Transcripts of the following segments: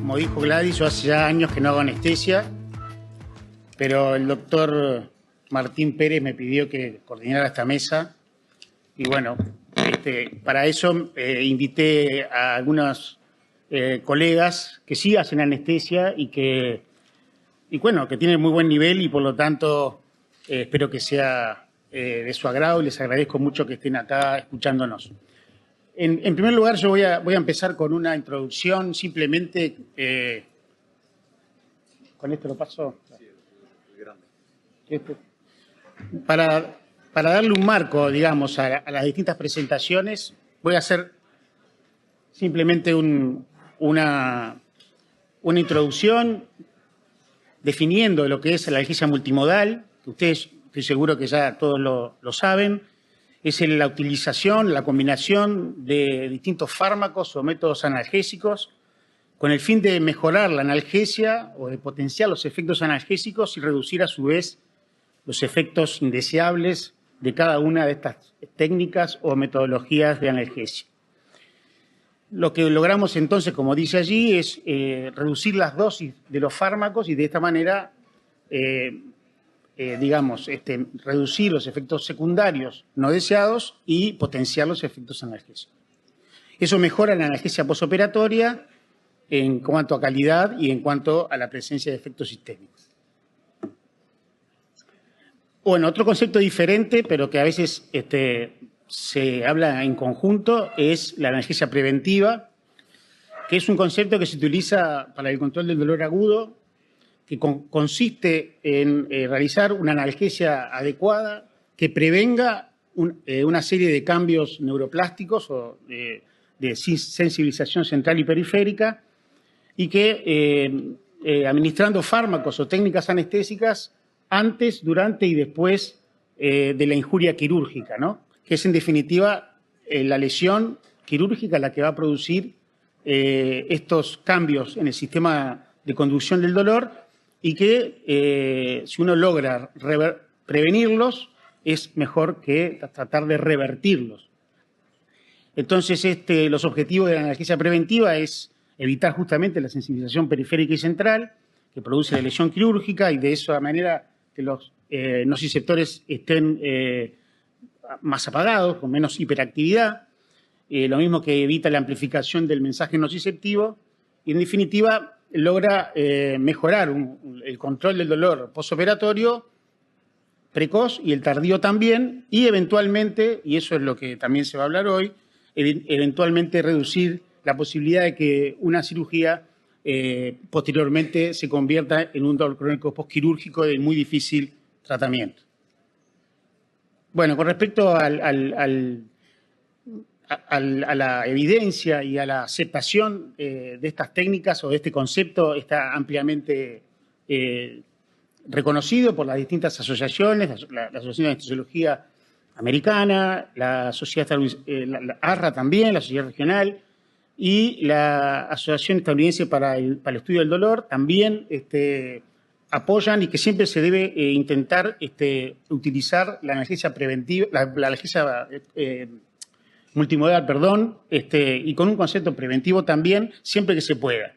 como dijo Gladys, yo hace ya años que no hago anestesia, pero el doctor Martín Pérez me pidió que coordinara esta mesa y bueno, para eso invité a algunos colegas que sí hacen anestesia y que tienen muy buen nivel y por lo tanto espero que sea de su agrado y les agradezco mucho que estén acá escuchándonos. En primer lugar, yo voy a empezar con una introducción, simplemente. ¿Con esto lo paso? Sí, es grande. Para darle un marco, digamos, a las distintas presentaciones, voy a hacer simplemente una introducción definiendo lo que es la analgesia multimodal, que ustedes estoy seguro que ya todos lo saben. Es la utilización, la combinación de distintos fármacos o métodos analgésicos con el fin de mejorar la analgesia o de potenciar los efectos analgésicos y reducir a su vez los efectos indeseables de cada una de estas técnicas o metodologías de analgesia. Lo que logramos entonces, como dice allí, es reducir las dosis de los fármacos y de esta manera reducir los efectos secundarios no deseados y potenciar los efectos analgésicos. Eso mejora la analgesia posoperatoria en cuanto a calidad y en cuanto a la presencia de efectos sistémicos. Bueno, otro concepto diferente, pero que a veces se habla en conjunto, es la analgesia preventiva, que es un concepto que se utiliza para el control del dolor agudo, que consiste en realizar una analgesia adecuada que prevenga una serie de cambios neuroplásticos o de sensibilización central y periférica y que administrando fármacos o técnicas anestésicas antes, durante y después de la injuria quirúrgica, ¿no? Que es en definitiva la lesión quirúrgica la que va a producir estos cambios en el sistema de conducción del dolor y que si uno logra prevenirlos, es mejor que tratar de revertirlos. Entonces, los objetivos de la analgesia preventiva es evitar justamente la sensibilización periférica y central, que produce la lesión quirúrgica, y de esa manera que los nociceptores estén más apagados, con menos hiperactividad, lo mismo que evita la amplificación del mensaje nociceptivo, y en definitiva logra mejorar el control del dolor posoperatorio precoz y el tardío también, y eventualmente, y eso es lo que también se va a hablar hoy, eventualmente reducir la posibilidad de que una cirugía posteriormente se convierta en un dolor crónico postquirúrgico de muy difícil tratamiento. Bueno, con respecto a la evidencia y a la aceptación de estas técnicas o de este concepto, está ampliamente reconocido por las distintas asociaciones, la Asociación de Anestesiología Americana, la Sociedad la ARRA también, la Sociedad Regional, y la Asociación Estadounidense para el Estudio del Dolor también apoyan y que siempre se debe intentar utilizar la analgesia preventiva, la analgesia multimodal, perdón, y con un concepto preventivo también, siempre que se pueda.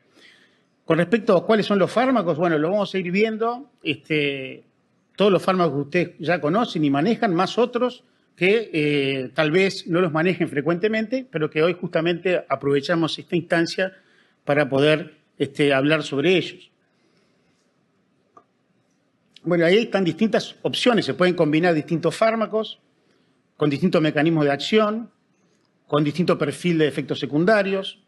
Con respecto a cuáles son los fármacos, bueno, lo vamos a ir viendo, todos los fármacos que ustedes ya conocen y manejan, más otros que tal vez no los manejen frecuentemente, pero que hoy justamente aprovechamos esta instancia para poder hablar sobre ellos. Bueno, ahí están distintas opciones, se pueden combinar distintos fármacos con distintos mecanismos de acción, con distinto perfil de efectos secundarios,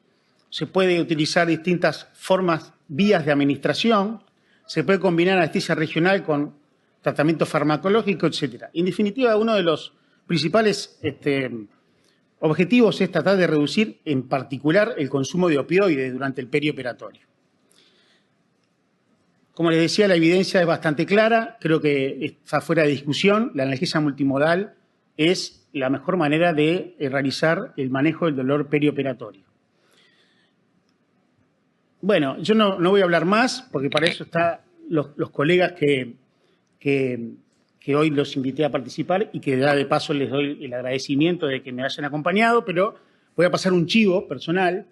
se puede utilizar distintas formas, vías de administración, se puede combinar anestesia regional con tratamiento farmacológico, etc. En definitiva, uno de los principales objetivos es tratar de reducir en particular el consumo de opioides durante el perioperatorio. Como les decía, la evidencia es bastante clara, creo que está fuera de discusión, la analgesia multimodal es la mejor manera de realizar el manejo del dolor perioperatorio. Bueno, yo no voy a hablar más, porque para eso están los colegas que hoy los invité a participar y que ya de paso les doy el agradecimiento de que me hayan acompañado, pero voy a pasar un chivo personal.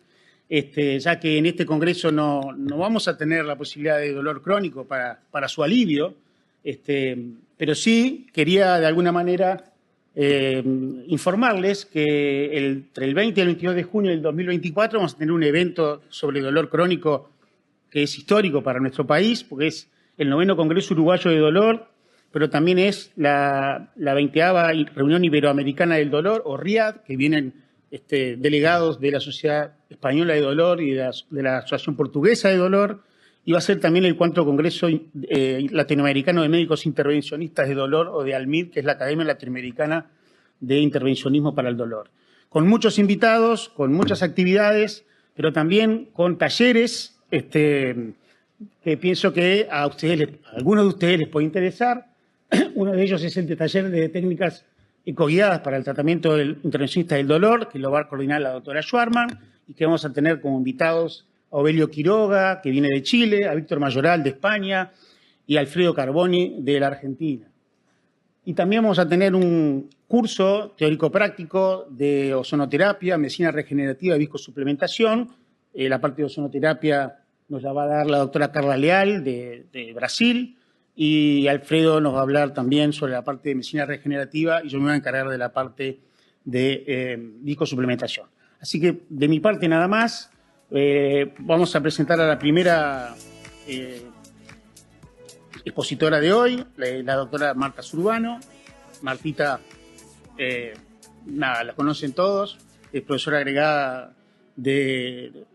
ya que en este Congreso no vamos a tener la posibilidad de dolor crónico para su alivio, pero sí quería de alguna manera informarles que entre el 20 y el 22 de junio del 2024 vamos a tener un evento sobre dolor crónico que es histórico para nuestro país, porque es el 9º Congreso Uruguayo de Dolor, pero también es la 20ª Reunión Iberoamericana del Dolor, o RIAD, que vienen delegados de la Sociedad Española de Dolor y de la Asociación Portuguesa de Dolor, y va a ser también el 4º Congreso Latinoamericano de Médicos Intervencionistas de Dolor, o de ALMID, que es la Academia Latinoamericana de Intervencionismo para el Dolor. Con muchos invitados, con muchas actividades, pero también con talleres que pienso que a algunos de ustedes les puede interesar. Uno de ellos es el taller de técnicas ecoguiadas para el tratamiento del intervencionista del dolor, que lo va a coordinar la doctora Schwarman, y que vamos a tener como invitados a Ovelio Quiroga, que viene de Chile, a Víctor Mayoral de España y a Alfredo Carboni de la Argentina. Y también vamos a tener un curso teórico-práctico de ozonoterapia, medicina regenerativa y viscosuplementación. La parte de ozonoterapia nos la va a dar la doctora Carla Leal de Brasil, y Alfredo nos va a hablar también sobre la parte de medicina regenerativa, y yo me voy a encargar de la parte de viscosuplementación. Así que de mi parte nada más. Vamos a presentar a la primera expositora de hoy, la doctora Marta Zurbano. Martita, la conocen todos, es profesora agregada de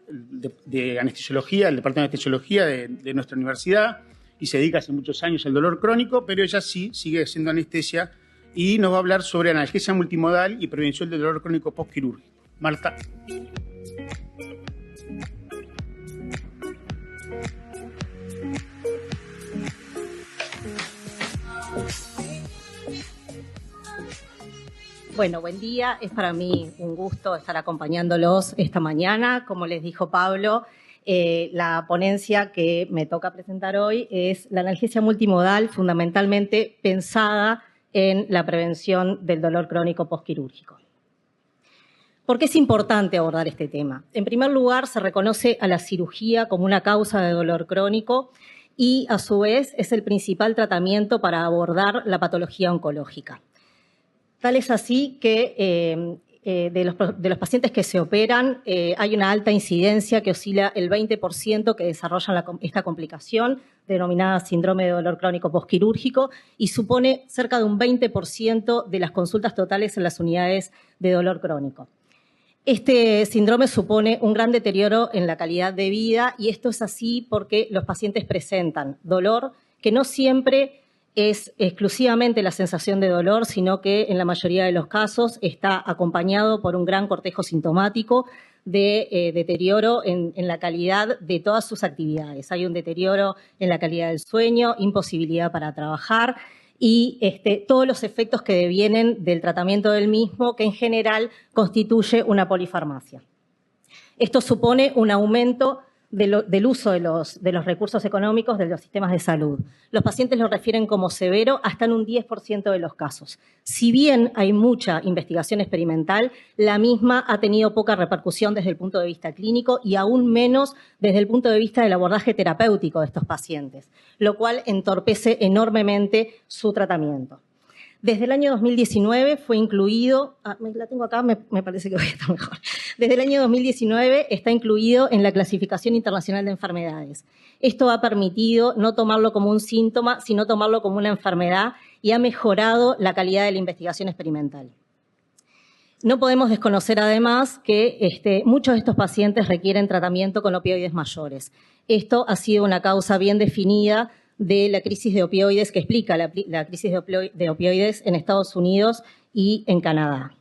anestesiología, el departamento de anestesiología de nuestra universidad, y se dedica hace muchos años al dolor crónico, pero ella sí sigue haciendo anestesia y nos va a hablar sobre analgesia multimodal y prevención del dolor crónico postquirúrgico. Marta. Bueno, buen día. Es para mí un gusto estar acompañándolos esta mañana. Como les dijo Pablo, la ponencia que me toca presentar hoy es la analgesia multimodal, fundamentalmente pensada en la prevención del dolor crónico postquirúrgico. ¿Por qué es importante abordar este tema? En primer lugar, se reconoce a la cirugía como una causa de dolor crónico y, a su vez, es el principal tratamiento para abordar la patología oncológica. Tal es así que de los pacientes que se operan hay una alta incidencia que oscila el 20% que desarrollan esta complicación denominada síndrome de dolor crónico postquirúrgico, y supone cerca de un 20% de las consultas totales en las unidades de dolor crónico. Este síndrome supone un gran deterioro en la calidad de vida, y esto es así porque los pacientes presentan dolor que no siempre es exclusivamente la sensación de dolor, sino que en la mayoría de los casos está acompañado por un gran cortejo sintomático de deterioro en la calidad de todas sus actividades. Hay un deterioro en la calidad del sueño, imposibilidad para trabajar y todos los efectos que devienen del tratamiento del mismo, que en general constituye una polifarmacia. Esto supone un aumento del uso de los recursos económicos de los sistemas de salud. Los pacientes lo refieren como severo hasta en un 10% de los casos. Si bien hay mucha investigación experimental, la misma ha tenido poca repercusión desde el punto de vista clínico y aún menos desde el punto de vista del abordaje terapéutico de estos pacientes, lo cual entorpece enormemente su tratamiento. Desde el año 2019 fue incluido, la tengo acá, me parece que voy a estar mejor. Desde el año 2019 está incluido en la Clasificación Internacional de Enfermedades. Esto ha permitido no tomarlo como un síntoma, sino tomarlo como una enfermedad, y ha mejorado la calidad de la investigación experimental. No podemos desconocer además que muchos de estos pacientes requieren tratamiento con opioides mayores. Esto ha sido una causa bien definida de la crisis de opioides, que explica la crisis de opioides en Estados Unidos y en Canadá.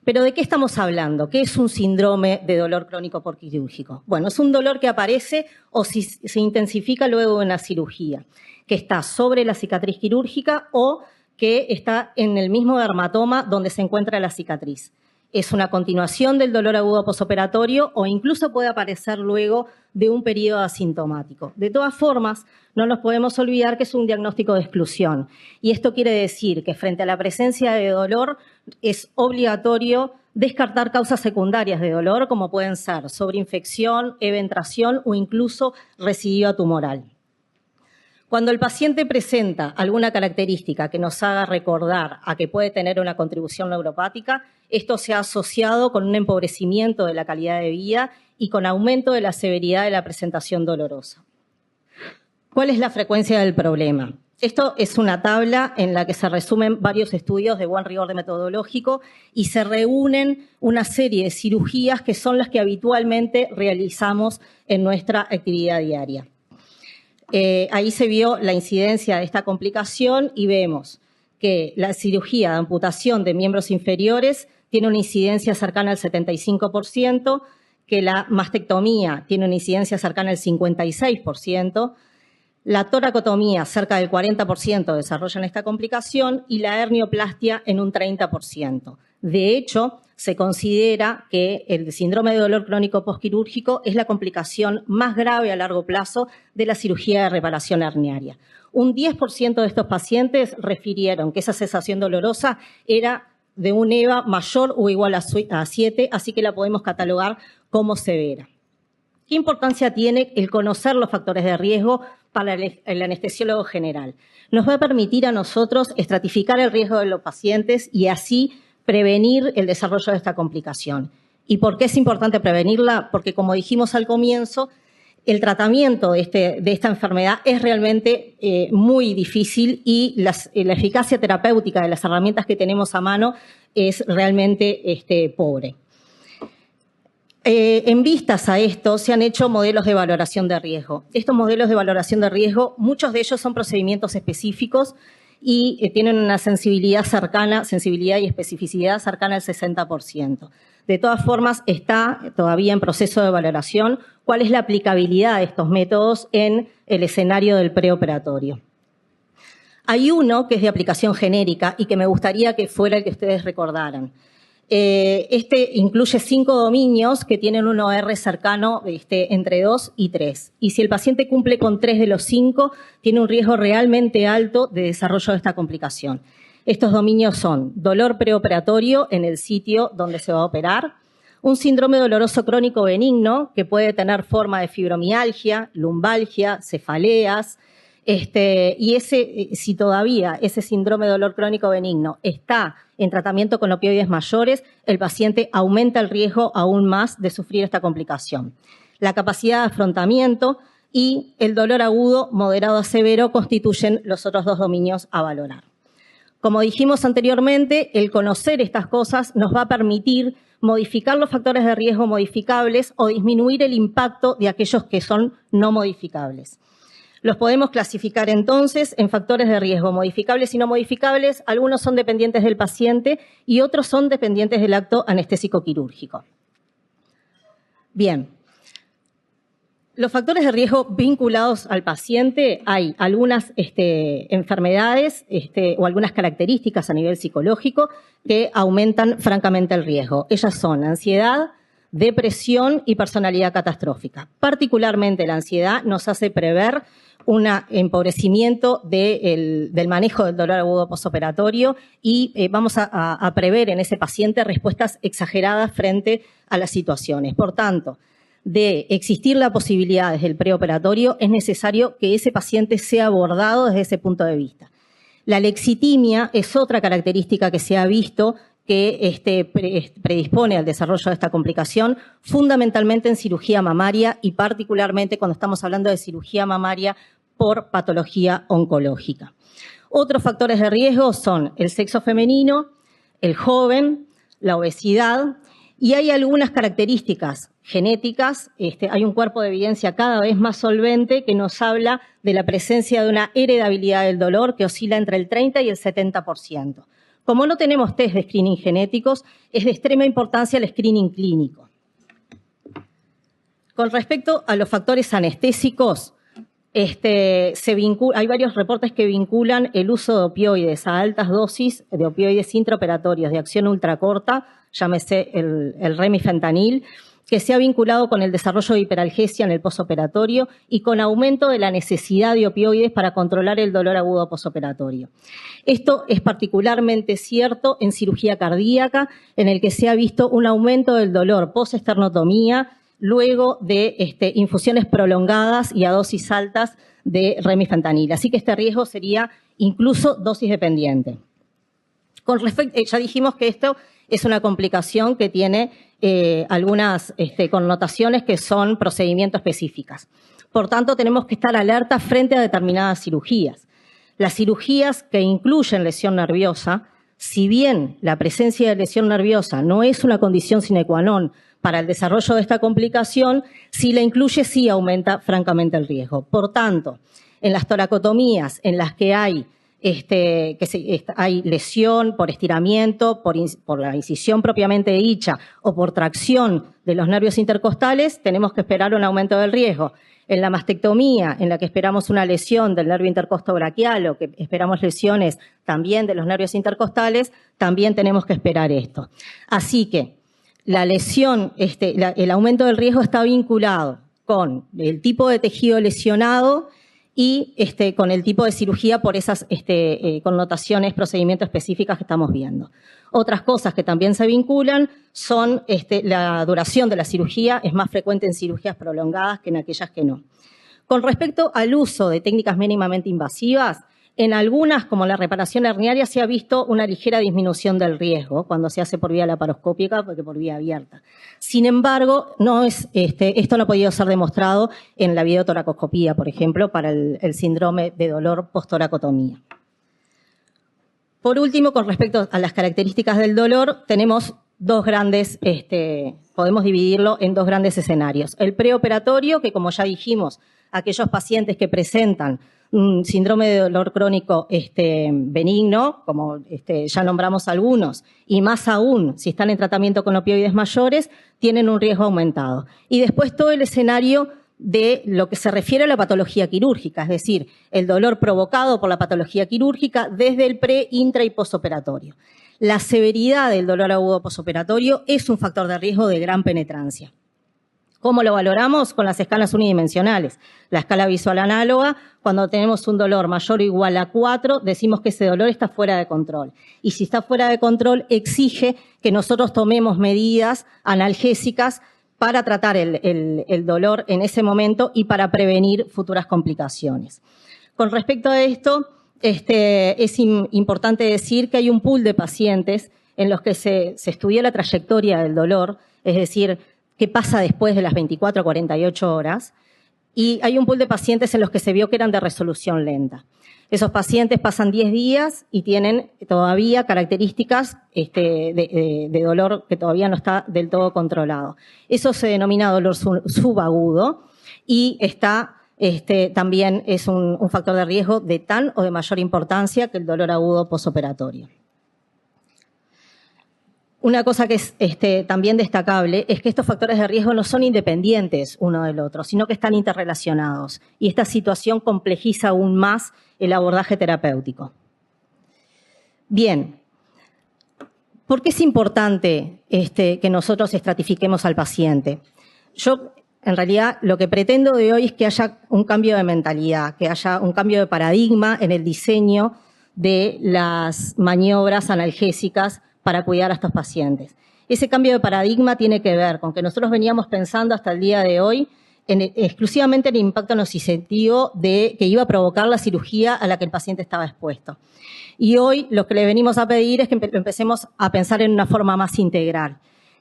Pero ¿de qué estamos hablando? ¿Qué es un síndrome de dolor crónico postquirúrgico? Bueno, es un dolor que aparece o se intensifica luego de una cirugía, que está sobre la cicatriz quirúrgica o que está en el mismo dermatoma donde se encuentra la cicatriz. es una continuación del dolor agudo posoperatorio o incluso puede aparecer luego de un periodo asintomático. De todas formas, no nos podemos olvidar que es un diagnóstico de exclusión. Y esto quiere decir que frente a la presencia de dolor es obligatorio descartar causas secundarias de dolor, como pueden ser sobreinfección, eventración o incluso recidiva tumoral. Cuando el paciente presenta alguna característica que nos haga recordar a que puede tener una contribución neuropática, esto se ha asociado con un empobrecimiento de la calidad de vida y con aumento de la severidad de la presentación dolorosa. ¿Cuál es la frecuencia del problema? Esto es una tabla en la que se resumen varios estudios de buen rigor de metodológico y se reúnen una serie de cirugías que son las que habitualmente realizamos en nuestra actividad diaria. Ahí se vio la incidencia de esta complicación y vemos que la cirugía de amputación de miembros inferiores tiene una incidencia cercana al 75%, que la mastectomía tiene una incidencia cercana al 56%, la toracotomía cerca del 40% desarrollan esta complicación y la hernioplastia en un 30%. De hecho, se considera que el síndrome de dolor crónico postquirúrgico es la complicación más grave a largo plazo de la cirugía de reparación herniaria. Un 10% de estos pacientes refirieron que esa cesación dolorosa era de un EVA mayor o igual a 7, así que la podemos catalogar como severa. ¿Qué importancia tiene el conocer los factores de riesgo para el anestesiólogo general? Nos va a permitir a nosotros estratificar el riesgo de los pacientes y así prevenir el desarrollo de esta complicación. ¿Y por qué es importante prevenirla? Porque, como dijimos al comienzo, el tratamiento de esta enfermedad es realmente muy difícil y la eficacia terapéutica de las herramientas que tenemos a mano es realmente pobre. En vistas a esto, se han hecho modelos de valoración de riesgo. Estos modelos de valoración de riesgo, muchos de ellos son procedimientos específicos y tienen una sensibilidad y especificidad cercana al 60%. De todas formas, está todavía en proceso de valoración cuál es la aplicabilidad de estos métodos en el escenario del preoperatorio. Hay uno que es de aplicación genérica y que me gustaría que fuera el que ustedes recordaran. Este incluye 5 dominios que tienen un OR cercano entre 2 y 3. Y si el paciente cumple con 3 de los 5, tiene un riesgo realmente alto de desarrollo de esta complicación. Estos dominios son dolor preoperatorio en el sitio donde se va a operar, un síndrome doloroso crónico benigno que puede tener forma de fibromialgia, lumbalgia, cefaleas, y si todavía ese síndrome de dolor crónico benigno está en tratamiento con opioides mayores, el paciente aumenta el riesgo aún más de sufrir esta complicación. La capacidad de afrontamiento y el dolor agudo, moderado a severo constituyen los otros 2 dominios a valorar. Como dijimos anteriormente, el conocer estas cosas nos va a permitir modificar los factores de riesgo modificables o disminuir el impacto de aquellos que son no modificables. Los podemos clasificar entonces en factores de riesgo modificables y no modificables. Algunos son dependientes del paciente y otros son dependientes del acto anestésico quirúrgico. Bien. Los factores de riesgo vinculados al paciente, hay algunas enfermedades o algunas características a nivel psicológico que aumentan francamente el riesgo. Ellas son ansiedad, depresión y personalidad catastrófica. Particularmente la ansiedad nos hace prever un empobrecimiento del manejo del dolor agudo posoperatorio y vamos a prever en ese paciente respuestas exageradas frente a las situaciones. Por tanto, de existir la posibilidad desde el preoperatorio, es necesario que ese paciente sea abordado desde ese punto de vista. La lexitimia es otra característica que se ha visto que predispone al desarrollo de esta complicación, fundamentalmente en cirugía mamaria y particularmente cuando estamos hablando de cirugía mamaria por patología oncológica. Otros factores de riesgo son el sexo femenino, el joven, la obesidad y hay algunas características genéticas. Hay un cuerpo de evidencia cada vez más solvente que nos habla de la presencia de una heredabilidad del dolor que oscila entre el 30 y el 70%. Como no tenemos test de screening genéticos, es de extrema importancia el screening clínico. Con respecto a los factores anestésicos, hay varios reportes que vinculan el uso de opioides a altas dosis de opioides intraoperatorios de acción ultracorta llámese el remifentanil, que se ha vinculado con el desarrollo de hiperalgesia en el posoperatorio y con aumento de la necesidad de opioides para controlar el dolor agudo posoperatorio. Esto es particularmente cierto en cirugía cardíaca, en el que se ha visto un aumento del dolor postesternotomía luego de infusiones prolongadas y a dosis altas de remifentanil. Así que este riesgo sería incluso dosis dependiente. Con respecto, ya dijimos que esto es una complicación que tiene algunas connotaciones que son procedimiento específicas. Por tanto, tenemos que estar alerta frente a determinadas cirugías. Las cirugías que incluyen lesión nerviosa, si bien la presencia de lesión nerviosa no es una condición sine qua non para el desarrollo de esta complicación, si la incluye, sí aumenta francamente el riesgo. Por tanto, en las toracotomías en las que hay hay lesión por estiramiento, por la incisión propiamente dicha o por tracción de los nervios intercostales, tenemos que esperar un aumento del riesgo. En la mastectomía, en la que esperamos una lesión del nervio intercostobraquial o que esperamos lesiones también de los nervios intercostales, también tenemos que esperar esto. Así que la lesión, el aumento del riesgo está vinculado con el tipo de tejido lesionado y con el tipo de cirugía por esas connotaciones, procedimientos específicas que estamos viendo. Otras cosas que también se vinculan son la duración de la cirugía, es más frecuente en cirugías prolongadas que en aquellas que no. Con respecto al uso de técnicas mínimamente invasivas, en algunas, como la reparación herniaria, se ha visto una ligera disminución del riesgo cuando se hace por vía laparoscópica que por vía abierta. Sin embargo, esto no ha podido ser demostrado en la videotoracoscopía, por ejemplo, para el síndrome de dolor postoracotomía. Por último, con respecto a las características del dolor, tenemos dos grandes, podemos dividirlo en dos grandes escenarios. El preoperatorio, que como ya dijimos, aquellos pacientes que presentan un síndrome de dolor crónico benigno, como ya nombramos algunos, y más aún si están en tratamiento con opioides mayores, tienen un riesgo aumentado. Y después todo el escenario de lo que se refiere a la patología quirúrgica, es decir, el dolor provocado por la patología quirúrgica desde el pre, intra y posoperatorio. La severidad del dolor agudo posoperatorio es un factor de riesgo de gran penetrancia. ¿Cómo lo valoramos? Con las escalas unidimensionales. La escala visual análoga, cuando tenemos un dolor mayor o igual a 4, decimos que ese dolor está fuera de control. Y si está fuera de control, exige que nosotros tomemos medidas analgésicas para tratar el dolor en ese momento y para prevenir futuras complicaciones. Con respecto a esto, es importante decir que hay un pool de pacientes en los que se estudió la trayectoria del dolor, es decir, qué pasa después de las 24 a 48 horas, y hay un pool de pacientes en los que se vio que eran de resolución lenta. Esos pacientes pasan 10 días y tienen todavía características de dolor que todavía no está del todo controlado. Eso se denomina dolor subagudo y también es un factor de riesgo de tan o de mayor importancia que el dolor agudo posoperatorio. Una cosa que es también destacable es que estos factores de riesgo no son independientes uno del otro, sino que están interrelacionados. Y esta situación complejiza aún más el abordaje terapéutico. Bien, ¿por qué es importante que nosotros estratifiquemos al paciente? Yo, en realidad, lo que pretendo de hoy es que haya un cambio de mentalidad, que haya un cambio de paradigma en el diseño de las maniobras analgésicas para cuidar a estos pacientes. Ese cambio de paradigma tiene que ver con que nosotros veníamos pensando hasta el día de hoy exclusivamente en el impacto nocicitivo que iba a provocar la cirugía a la que el paciente estaba expuesto. Y hoy lo que le venimos a pedir es que empecemos a pensar en una forma más integral,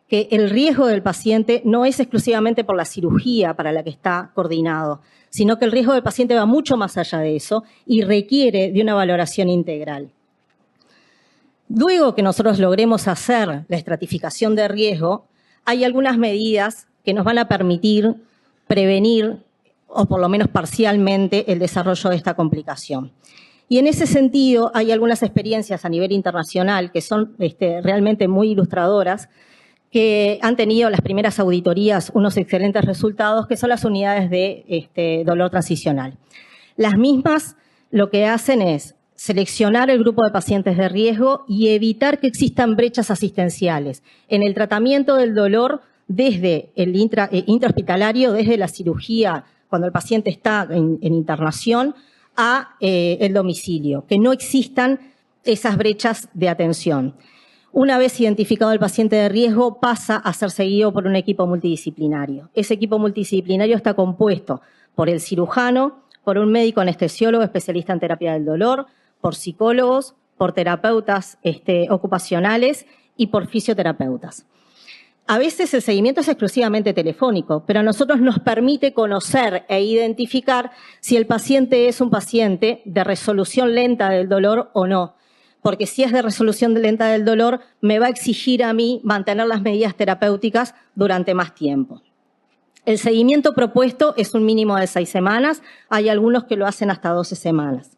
que el riesgo del paciente no es exclusivamente por la cirugía para la que está coordinado, sino que el riesgo del paciente va mucho más allá de eso y requiere de una valoración integral. Luego que nosotros logremos hacer la estratificación de riesgo, hay algunas medidas que nos van a permitir prevenir, o por lo menos parcialmente, el desarrollo de esta complicación. Y en ese sentido hay algunas experiencias a nivel internacional que son realmente muy ilustradoras, que han tenido las primeras auditorías unos excelentes resultados, que son las unidades de dolor transicional. Las mismas lo que hacen es seleccionar el grupo de pacientes de riesgo y evitar que existan brechas asistenciales en el tratamiento del dolor desde el intrahospitalario, desde la cirugía, cuando el paciente está en internación, a el domicilio, que no existan esas brechas de atención. Una vez identificado el paciente de riesgo, pasa a ser seguido por un equipo multidisciplinario. Ese equipo multidisciplinario está compuesto por el cirujano, por un médico anestesiólogo especialista en terapia del dolor, por psicólogos, por terapeutas ocupacionales y por fisioterapeutas. A veces el seguimiento es exclusivamente telefónico, pero a nosotros nos permite conocer e identificar si el paciente es un paciente de resolución lenta del dolor o no. Porque si es de resolución lenta del dolor, me va a exigir a mí mantener las medidas terapéuticas durante más tiempo. El seguimiento propuesto es un mínimo de 6 semanas, hay algunos que lo hacen hasta 12 semanas.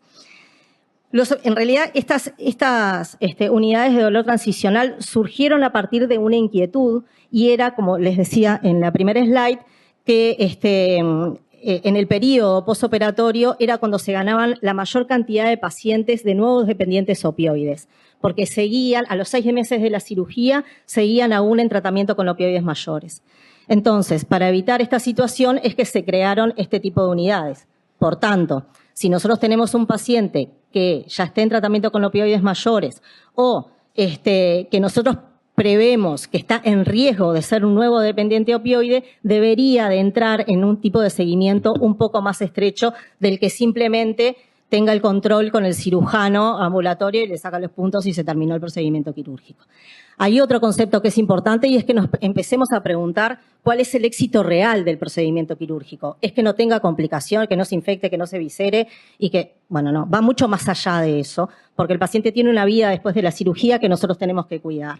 En realidad, estas unidades de dolor transicional surgieron a partir de una inquietud y era, como les decía en la primera slide, que en el periodo postoperatorio era cuando se ganaban la mayor cantidad de pacientes de nuevos dependientes opioides, porque seguían, a los 6 meses de la cirugía, seguían aún en tratamiento con opioides mayores. Entonces, para evitar esta situación es que se crearon este tipo de unidades. Por tanto, si nosotros tenemos un paciente que ya esté en tratamiento con opioides mayores o que nosotros prevemos que está en riesgo de ser un nuevo dependiente opioide, debería de entrar en un tipo de seguimiento un poco más estrecho del que simplemente tenga el control con el cirujano ambulatorio y le saca los puntos y se terminó el procedimiento quirúrgico. Hay otro concepto que es importante y es que nos empecemos a preguntar cuál es el éxito real del procedimiento quirúrgico. Es que no tenga complicación, que no se infecte, que no se viscere y que, bueno, no, va mucho más allá de eso, porque el paciente tiene una vida después de la cirugía que nosotros tenemos que cuidar.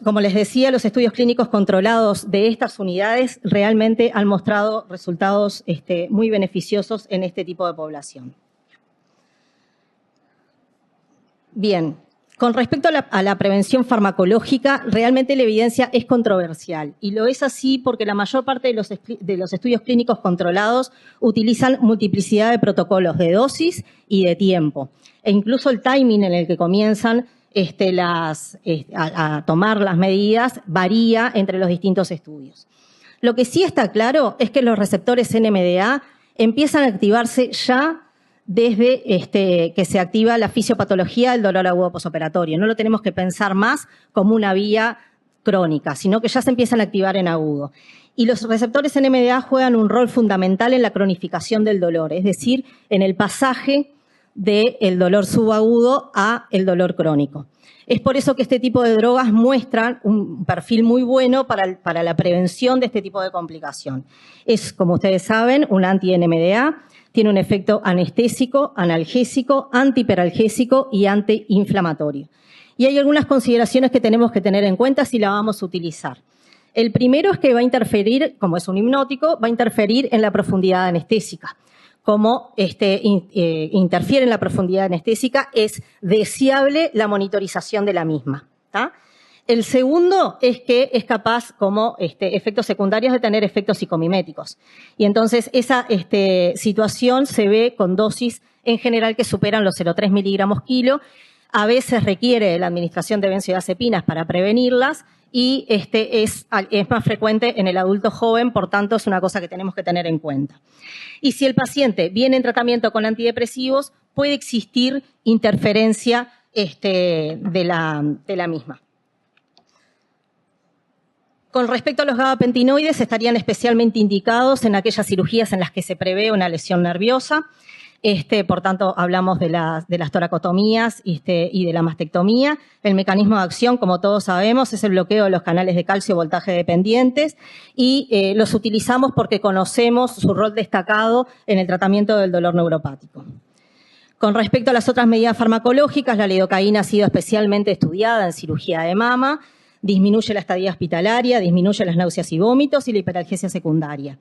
Como les decía, los estudios clínicos controlados de estas unidades realmente han mostrado resultados muy beneficiosos en este tipo de población. Bien, con respecto a la prevención farmacológica, realmente la evidencia es controversial y lo es así porque la mayor parte de los estudios clínicos controlados utilizan multiplicidad de protocolos de dosis y de tiempo e incluso el timing en el que comienzan a tomar las medidas varía entre los distintos estudios. Lo que sí está claro es que los receptores NMDA empiezan a activarse ya desde que se activa la fisiopatología del dolor agudo posoperatorio. No lo tenemos que pensar más como una vía crónica, sino que ya se empiezan a activar en agudo. Y los receptores NMDA juegan un rol fundamental en la cronificación del dolor, es decir, en el pasaje del dolor subagudo a el dolor crónico. Es por eso que este tipo de drogas muestran un perfil muy bueno para la prevención de este tipo de complicación. Es, como ustedes saben, un anti-NMDA, tiene un efecto anestésico, analgésico, antihiperalgésico y antiinflamatorio. Y hay algunas consideraciones que tenemos que tener en cuenta si la vamos a utilizar. El primero es que va a interferir, como es un hipnótico, va a interferir en la profundidad anestésica. Como interfiere en la profundidad anestésica, es deseable la monitorización de la misma. ¿tá? El segundo es que es capaz, como efectos secundarios, de tener efectos psicomiméticos. Y entonces esa situación se ve con dosis en general que superan los 0,3 miligramos kilo. A veces requiere la administración de benzodiazepinas para prevenirlas y es más frecuente en el adulto joven, por tanto es una cosa que tenemos que tener en cuenta. Y si el paciente viene en tratamiento con antidepresivos, puede existir interferencia de la misma. Con respecto a los gabapentinoides, estarían especialmente indicados en aquellas cirugías en las que se prevé una lesión nerviosa. Por tanto, hablamos de las toracotomías y de la mastectomía. El mecanismo de acción, como todos sabemos, es el bloqueo de los canales de calcio voltaje dependientes y los utilizamos porque conocemos su rol destacado en el tratamiento del dolor neuropático. Con respecto a las otras medidas farmacológicas, la lidocaína ha sido especialmente estudiada en cirugía de mama, disminuye la estadía hospitalaria, disminuye las náuseas y vómitos y la hiperalgesia secundaria.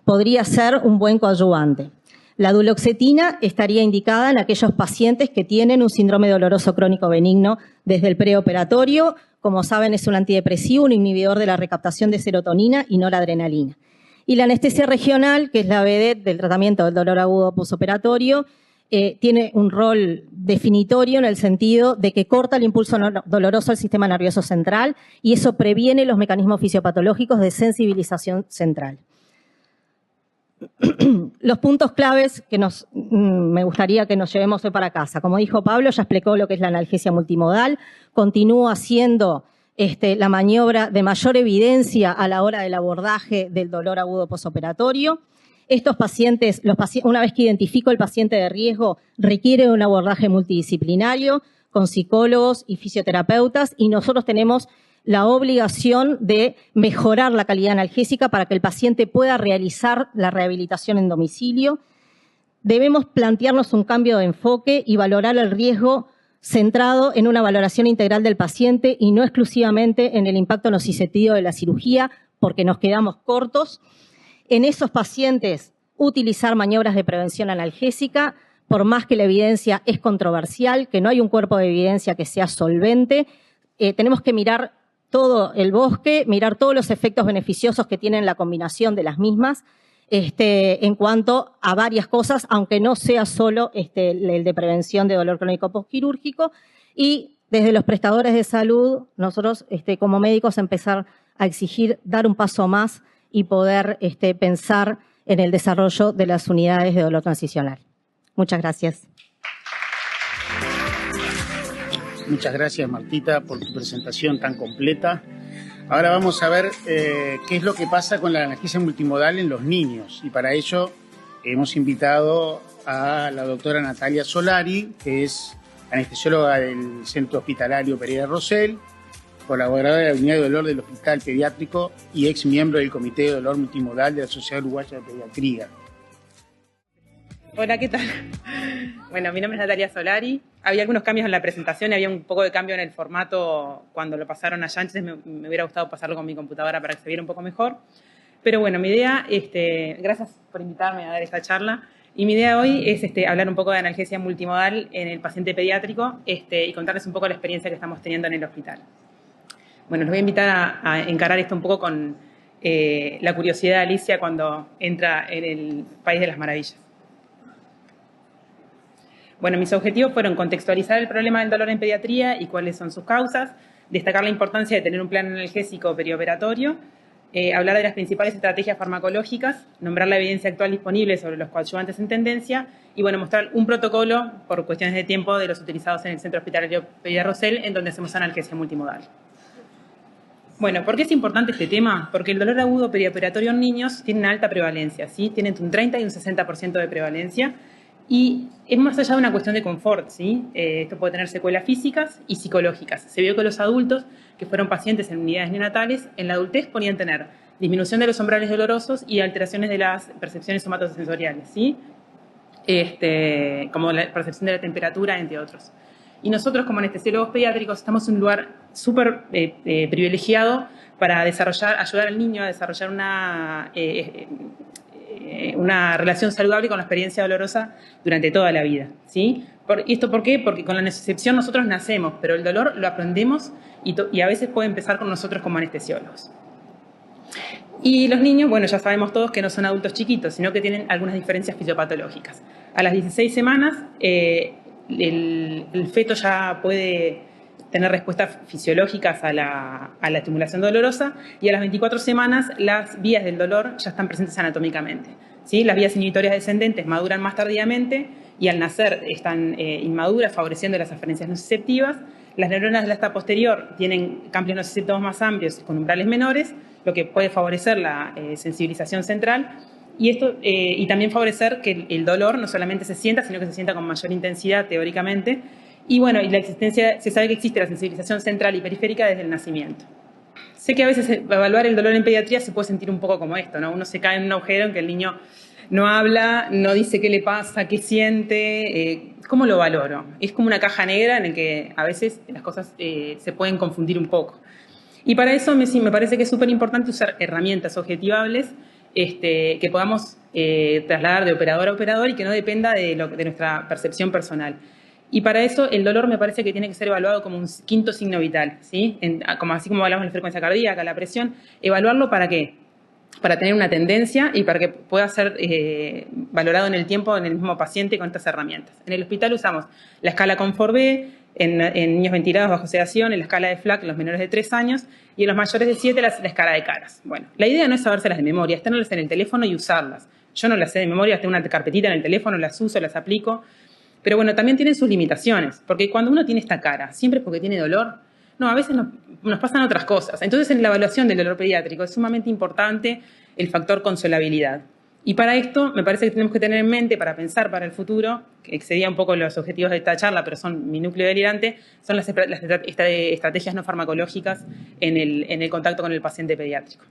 Podría ser un buen coadyuvante. La duloxetina estaría indicada en aquellos pacientes que tienen un síndrome doloroso crónico benigno desde el preoperatorio. Como saben, es un antidepresivo, un inhibidor de la recaptación de serotonina y noradrenalina. Y la anestesia regional, que es la vedette del tratamiento del dolor agudo posoperatorio, tiene un rol definitorio en el sentido de que corta el impulso doloroso al sistema nervioso central y eso previene los mecanismos fisiopatológicos de sensibilización central. Los puntos claves que me gustaría que nos llevemos hoy para casa. Como dijo Pablo, ya explicó lo que es la analgesia multimodal, continúa siendo la maniobra de mayor evidencia a la hora del abordaje del dolor agudo posoperatorio. Estos pacientes, una vez que identifico el paciente de riesgo, requiere un abordaje multidisciplinario con psicólogos y fisioterapeutas y nosotros tenemos la obligación de mejorar la calidad analgésica para que el paciente pueda realizar la rehabilitación en domicilio. Debemos plantearnos un cambio de enfoque y valorar el riesgo centrado en una valoración integral del paciente y no exclusivamente en el impacto nociceptivo de la cirugía, porque nos quedamos cortos. En esos pacientes, utilizar maniobras de prevención analgésica, por más que la evidencia es controversial, que no hay un cuerpo de evidencia que sea solvente, tenemos que mirar todo el bosque, mirar todos los efectos beneficiosos que tienen la combinación de las mismas en cuanto a varias cosas, aunque no sea solo el de prevención de dolor crónico postquirúrgico. Y desde los prestadores de salud, nosotros como médicos empezar a exigir dar un paso más y poder pensar en el desarrollo de las unidades de dolor transicional. Muchas gracias. Muchas gracias, Martita, por tu presentación tan completa. Ahora vamos a ver qué es lo que pasa con la analgesia multimodal en los niños. Y para ello hemos invitado a la doctora Natalia Solari, que es anestesióloga del Centro Hospitalario Pereira Rosell, colaboradora de la Unidad de Dolor del Hospital Pediátrico y ex miembro del Comité de Dolor Multimodal de la Sociedad Uruguaya de Pediatría. Hola, ¿qué tal? Bueno, mi nombre es Natalia Solari. Había algunos cambios en la presentación y había un poco de cambio en el formato cuando lo pasaron allá, entonces me hubiera gustado pasarlo con mi computadora para que se viera un poco mejor. Pero bueno, mi idea, gracias por invitarme a dar esta charla, y mi idea hoy es hablar un poco de analgesia multimodal en el paciente pediátrico y contarles un poco la experiencia que estamos teniendo en el hospital. Bueno, les voy a invitar a encarar esto un poco con la curiosidad de Alicia cuando entra en el País de las Maravillas. Bueno, mis objetivos fueron contextualizar el problema del dolor en pediatría y cuáles son sus causas, destacar la importancia de tener un plan analgésico perioperatorio, hablar de las principales estrategias farmacológicas, nombrar la evidencia actual disponible sobre los coadyuvantes en tendencia y, bueno, mostrar un protocolo, por cuestiones de tiempo, de los utilizados en el Centro Hospitalario Pereira Rosell, en donde hacemos analgesia multimodal. Bueno, ¿por qué es importante este tema? Porque el dolor agudo perioperatorio en niños tiene una alta prevalencia, ¿sí? Tienen un 30 y un 60% de prevalencia. Y es más allá de una cuestión de confort, ¿sí? Esto puede tener secuelas físicas y psicológicas. Se vio que los adultos que fueron pacientes en unidades neonatales, en la adultez podían tener disminución de los umbrales dolorosos y alteraciones de las percepciones somatosensoriales, ¿sí? Como la percepción de la temperatura, entre otros. Y nosotros, como anestesiólogos pediátricos, estamos en un lugar súper privilegiado para ayudar al niño a desarrollar una relación saludable con la experiencia dolorosa durante toda la vida, ¿sí? ¿Y esto por qué? Porque con la nocicepción nosotros nacemos, pero el dolor lo aprendemos y a veces puede empezar con nosotros como anestesiólogos. Y los niños, bueno, ya sabemos todos que no son adultos chiquitos, sino que tienen algunas diferencias fisiopatológicas. A las 16 semanas, el feto ya puede tener respuestas fisiológicas a la estimulación dolorosa y a las 24 semanas las vías del dolor ya están presentes anatómicamente, ¿sí? Las vías inhibitorias descendentes maduran más tardíamente y al nacer están inmaduras, favoreciendo las aferencias nociceptivas. Las neuronas del asta posterior tienen cambios nociceptivos más amplios con umbrales menores, lo que puede favorecer la sensibilización central y también favorecer que el dolor no solamente se sienta, sino que se sienta con mayor intensidad teóricamente. Y bueno, se sabe que existe la sensibilización central y periférica desde el nacimiento. Sé que a veces evaluar el dolor en pediatría se puede sentir un poco como esto, ¿no? Uno se cae en un agujero en que el niño no habla, no dice qué le pasa, qué siente, ¿cómo lo valoro? Es como una caja negra en la que a veces las cosas se pueden confundir un poco. Y para eso me parece que es súper importante usar herramientas objetivables que podamos trasladar de operador a operador y que no dependa de nuestra percepción personal. Y para eso el dolor me parece que tiene que ser evaluado como un quinto signo vital, ¿sí? Así como hablamos de la frecuencia cardíaca, la presión, evaluarlo ¿para qué? para tener una tendencia y para que pueda ser valorado en el tiempo en el mismo paciente con estas herramientas. En el hospital usamos la escala Confort-B, en niños ventilados bajo sedación, en la escala de FLAC en los menores de 3 años y en los mayores de 7 la escala de caras. Bueno, la idea no es sabérselas de memoria, es tenerlas en el teléfono y usarlas. Yo no las sé de memoria, tengo una carpetita en el teléfono, las uso, las aplico, pero bueno, también tienen sus limitaciones, porque cuando uno tiene esta cara, siempre es porque tiene dolor, no, a veces nos pasan otras cosas. Entonces, en la evaluación del dolor pediátrico es sumamente importante el factor consolabilidad. Y para esto, me parece que tenemos que tener en mente, para pensar para el futuro, que excedía un poco los objetivos de esta charla, pero son mi núcleo delirante, son las estrategias no farmacológicas en el contacto con el paciente pediátrico.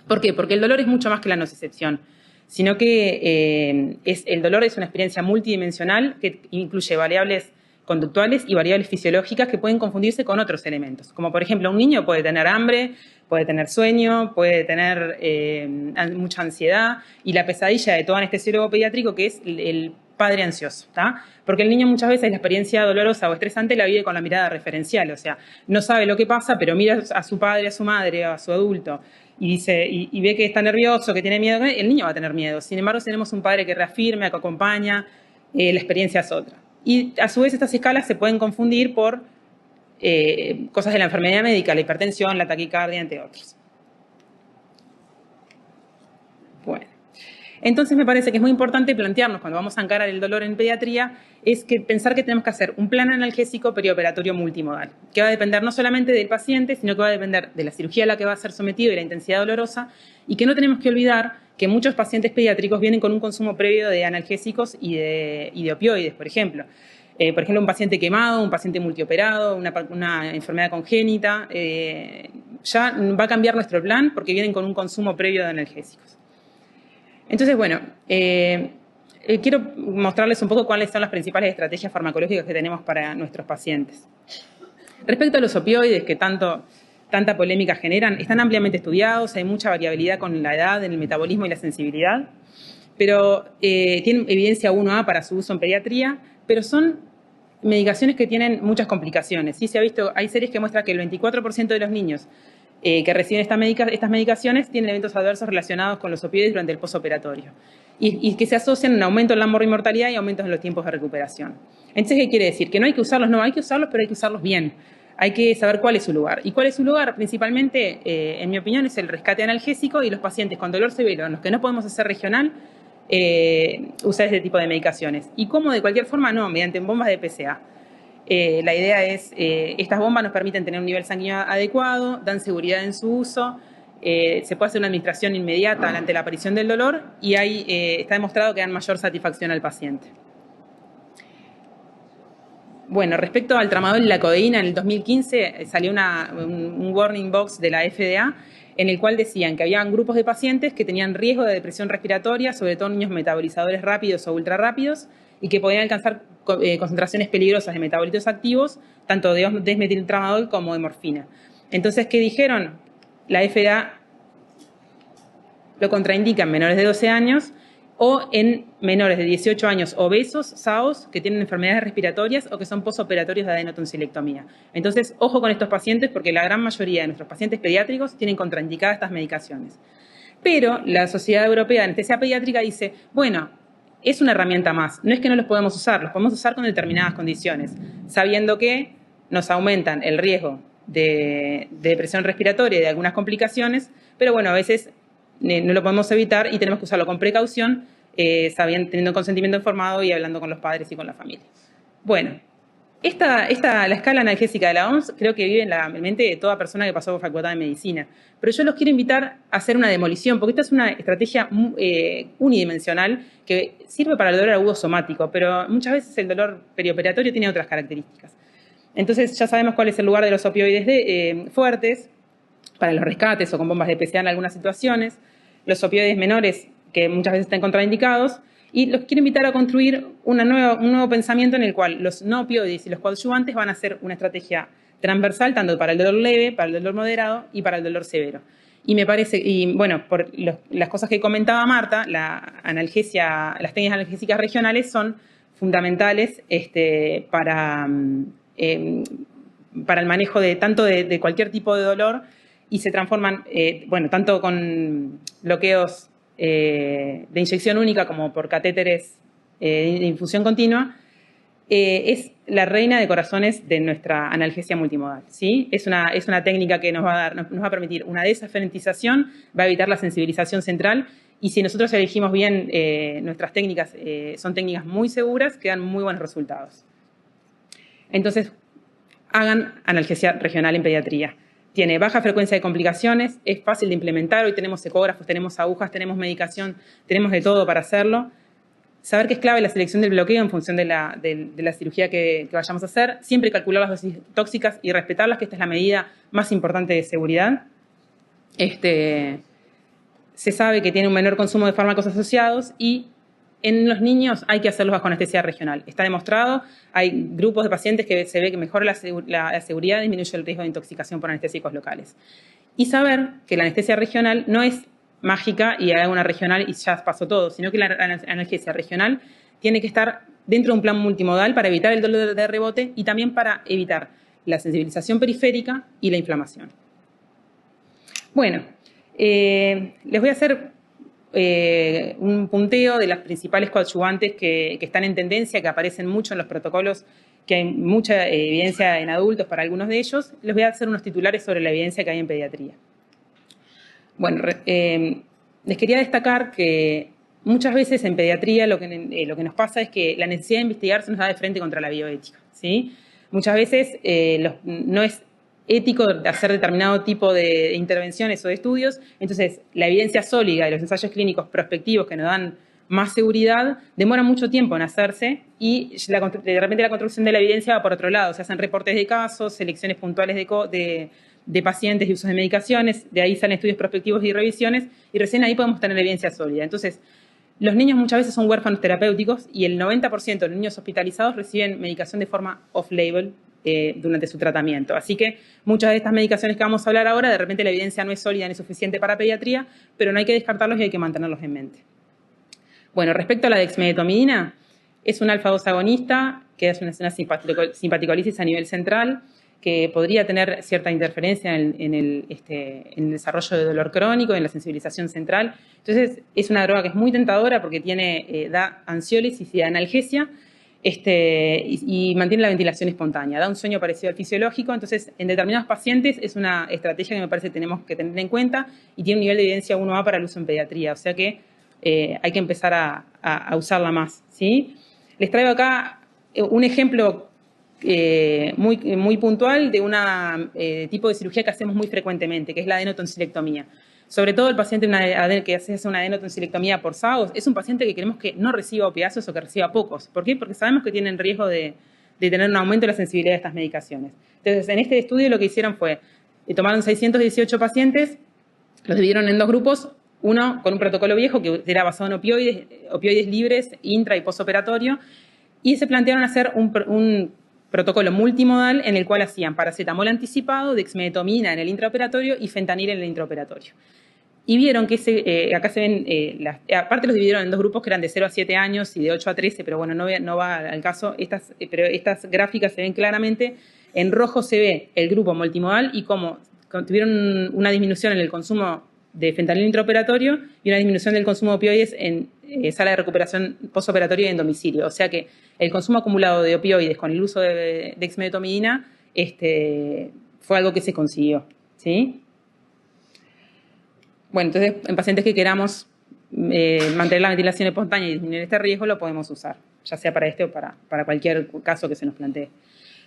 ¿Por qué? Porque el dolor es mucho más que la nocicepción, sino que el dolor es una experiencia multidimensional que incluye variables conductuales y variables fisiológicas que pueden confundirse con otros elementos. Como por ejemplo, un niño puede tener hambre, puede tener sueño, puede tener mucha ansiedad y la pesadilla de todo anestesiólogo pediátrico que es el padre ansioso, ¿tá? Porque el niño muchas veces la experiencia dolorosa o estresante la vive con la mirada referencial, o sea, no sabe lo que pasa, pero mira a su padre, a su madre, a su adulto y dice y ve que está nervioso, que tiene miedo, el niño va a tener miedo. Sin embargo, tenemos un padre que reafirma, que acompaña, la experiencia es otra. Y a su vez estas escalas se pueden confundir por cosas de la enfermedad médica, la hipertensión, la taquicardia, entre otros. Bueno, entonces me parece que es muy importante plantearnos cuando vamos a encarar el dolor en pediatría es que pensar que tenemos que hacer un plan analgésico perioperatorio multimodal, que va a depender no solamente del paciente, sino que va a depender de la cirugía a la que va a ser sometido y la intensidad dolorosa, y que no tenemos que olvidar que muchos pacientes pediátricos vienen con un consumo previo de analgésicos y de opioides, por ejemplo. Un paciente quemado, un paciente multioperado, una enfermedad congénita, ya va a cambiar nuestro plan porque vienen con un consumo previo de analgésicos. Entonces, bueno, quiero mostrarles un poco cuáles son las principales estrategias farmacológicas que tenemos para nuestros pacientes. Respecto a los opioides, que tanta polémica generan, están ampliamente estudiados, hay mucha variabilidad con la edad, en el metabolismo y la sensibilidad, pero tienen evidencia 1A para su uso en pediatría, pero son medicaciones que tienen muchas complicaciones. ¿Sí? Se ha visto, hay series que muestran que el 24% de los niños que reciben estas medicaciones tienen eventos adversos relacionados con los opioides durante el posoperatorio y que se asocian a un aumento en la mortalidad y aumentos en los tiempos de recuperación. Entonces, ¿qué quiere decir? ¿Que no hay que usarlos? No, hay que usarlos, pero hay que usarlos bien. Hay que saber cuál es su lugar. ¿Y cuál es su lugar? Principalmente, en mi opinión, es el rescate analgésico y los pacientes con dolor severo, en los que no podemos hacer regional, usar este tipo de medicaciones. ¿Y cómo? De cualquier forma, no, mediante bombas de PCA. La idea es, estas bombas nos permiten tener un nivel sanguíneo adecuado, dan seguridad en su uso, se puede hacer una administración inmediata ante la aparición del dolor y está demostrado que dan mayor satisfacción al paciente. Bueno, respecto al tramadol y la codeína, en el 2015 salió un warning box de la FDA en el cual decían que había grupos de pacientes que tenían riesgo de depresión respiratoria, sobre todo niños metabolizadores rápidos o ultrarrápidos, y que podían alcanzar concentraciones peligrosas de metabolitos activos, tanto de desmetiltramadol como de morfina. Entonces, ¿qué dijeron? La FDA lo contraindica en menores de 12 años o en menores de 18 años obesos, SAOS, que tienen enfermedades respiratorias o que son posoperatorios de adenotonsilectomía. Entonces, ojo con estos pacientes porque la gran mayoría de nuestros pacientes pediátricos tienen contraindicadas estas medicaciones. Pero la Sociedad Europea de Anestesia Pediátrica dice, bueno, es una herramienta más, no es que no los podemos usar con determinadas condiciones, sabiendo que nos aumentan el riesgo de depresión respiratoria y de algunas complicaciones, pero bueno, a veces no lo podemos evitar y tenemos que usarlo con precaución, teniendo consentimiento informado y hablando con los padres y con la familia. Bueno, la escala analgésica de la OMS creo que vive en la mente de toda persona que pasó por facultad de medicina, pero yo los quiero invitar a hacer una demolición, porque esta es una estrategia unidimensional que sirve para el dolor agudo somático, pero muchas veces el dolor perioperatorio tiene otras características. Entonces ya sabemos cuál es el lugar de los opioides fuertes, para los rescates o con bombas de PCA en algunas situaciones, los opioides menores que muchas veces están contraindicados, y los quiero invitar a construir un nuevo pensamiento en el cual los no opioides y los coadyuvantes van a ser una estrategia transversal tanto para el dolor leve, para el dolor moderado y para el dolor severo. Y me parece, y bueno, por las cosas que comentaba Marta, las técnicas analgésicas regionales son fundamentales para el manejo de cualquier tipo de dolor y se transforman, tanto con bloqueos de inyección única como por catéteres de infusión continua, es la reina de corazones de nuestra analgesia multimodal, ¿sí? Es una técnica que nos va a permitir una desaferentización, va a evitar la sensibilización central, y si nosotros elegimos bien nuestras técnicas, son técnicas muy seguras que dan muy buenos resultados. Entonces, hagan analgesia regional en pediatría. Tiene baja frecuencia de complicaciones, es fácil de implementar. Hoy tenemos ecógrafos, tenemos agujas, tenemos medicación, tenemos de todo para hacerlo. Saber que es clave la selección del bloqueo en función de la cirugía que vayamos a hacer. Siempre calcular las dosis tóxicas y respetarlas, que esta es la medida más importante de seguridad. Se sabe que tiene un menor consumo de fármacos asociados y en los niños hay que hacerlos bajo anestesia regional. Está demostrado, hay grupos de pacientes que se ve que mejora la seguridad y disminuye el riesgo de intoxicación por anestésicos locales. Y saber que la anestesia regional no es mágica y haga una regional y ya pasó todo, sino que la analgesia regional tiene que estar dentro de un plan multimodal para evitar el dolor de rebote y también para evitar la sensibilización periférica y la inflamación. Bueno, les voy a hacer un punteo de las principales coadyuvantes que están en tendencia, que aparecen mucho en los protocolos, que hay mucha evidencia en adultos para algunos de ellos. Les voy a hacer unos titulares sobre la evidencia que hay en pediatría. Bueno, les quería destacar que muchas veces en pediatría lo que nos pasa es que la necesidad de investigar se nos da de frente contra la bioética, ¿sí? Muchas veces no es ético hacer determinado tipo de intervenciones o de estudios, entonces la evidencia sólida de los ensayos clínicos prospectivos que nos dan más seguridad demora mucho tiempo en hacerse y de repente la construcción de la evidencia va por otro lado. Se hacen reportes de casos, selecciones puntuales de pacientes y usos de medicaciones, de ahí salen estudios prospectivos y revisiones y recién ahí podemos tener evidencia sólida. Entonces, los niños muchas veces son huérfanos terapéuticos y el 90% de los niños hospitalizados reciben medicación de forma off-label durante su tratamiento. Así que muchas de estas medicaciones que vamos a hablar ahora, de repente la evidencia no es sólida ni suficiente para pediatría, pero no hay que descartarlos y hay que mantenerlos en mente. Bueno, respecto a la dexmedetomidina, es un alfa-2 agonista que hace una simpaticolísis a nivel central, que podría tener cierta interferencia en el desarrollo de dolor crónico, en la sensibilización central. Entonces, es una droga que es muy tentadora porque da ansiólisis y da analgesia, y mantiene la ventilación espontánea, da un sueño parecido al fisiológico. Entonces, en determinados pacientes es una estrategia que me parece que tenemos que tener en cuenta y tiene un nivel de evidencia 1A para el uso en pediatría, o sea que hay que empezar a usarla más, ¿sí? Les traigo acá un ejemplo muy puntual de un tipo de cirugía que hacemos muy frecuentemente, que es la adenotonsilectomía. Sobre todo el paciente que hace una adenotonsilectomía por SAOS es un paciente que queremos que no reciba opiáceos o que reciba pocos. ¿Por qué? Porque sabemos que tienen riesgo de tener un aumento de la sensibilidad de estas medicaciones. Entonces, en este estudio lo que hicieron fue, tomaron 618 pacientes, los dividieron en dos grupos, uno con un protocolo viejo que era basado en opioides libres, intra y postoperatorio, y se plantearon hacer un protocolo multimodal en el cual hacían paracetamol anticipado, dexmedetomidina en el intraoperatorio y fentanil en el intraoperatorio. Y vieron que acá se ven, aparte los dividieron en dos grupos que eran de 0 a 7 años y de 8 a 13, pero bueno, no va al caso. Pero estas gráficas se ven claramente. En rojo se ve el grupo multimodal y cómo tuvieron una disminución en el consumo de fentanil intraoperatorio y una disminución del consumo de opioides en sala de recuperación postoperatoria y en domicilio. O sea que el consumo acumulado de opioides con el uso de dexmedetomidina fue algo que se consiguió, ¿sí? Bueno, entonces en pacientes que queramos mantener la ventilación espontánea y disminuir este riesgo, lo podemos usar, ya sea para este o para cualquier caso que se nos plantee.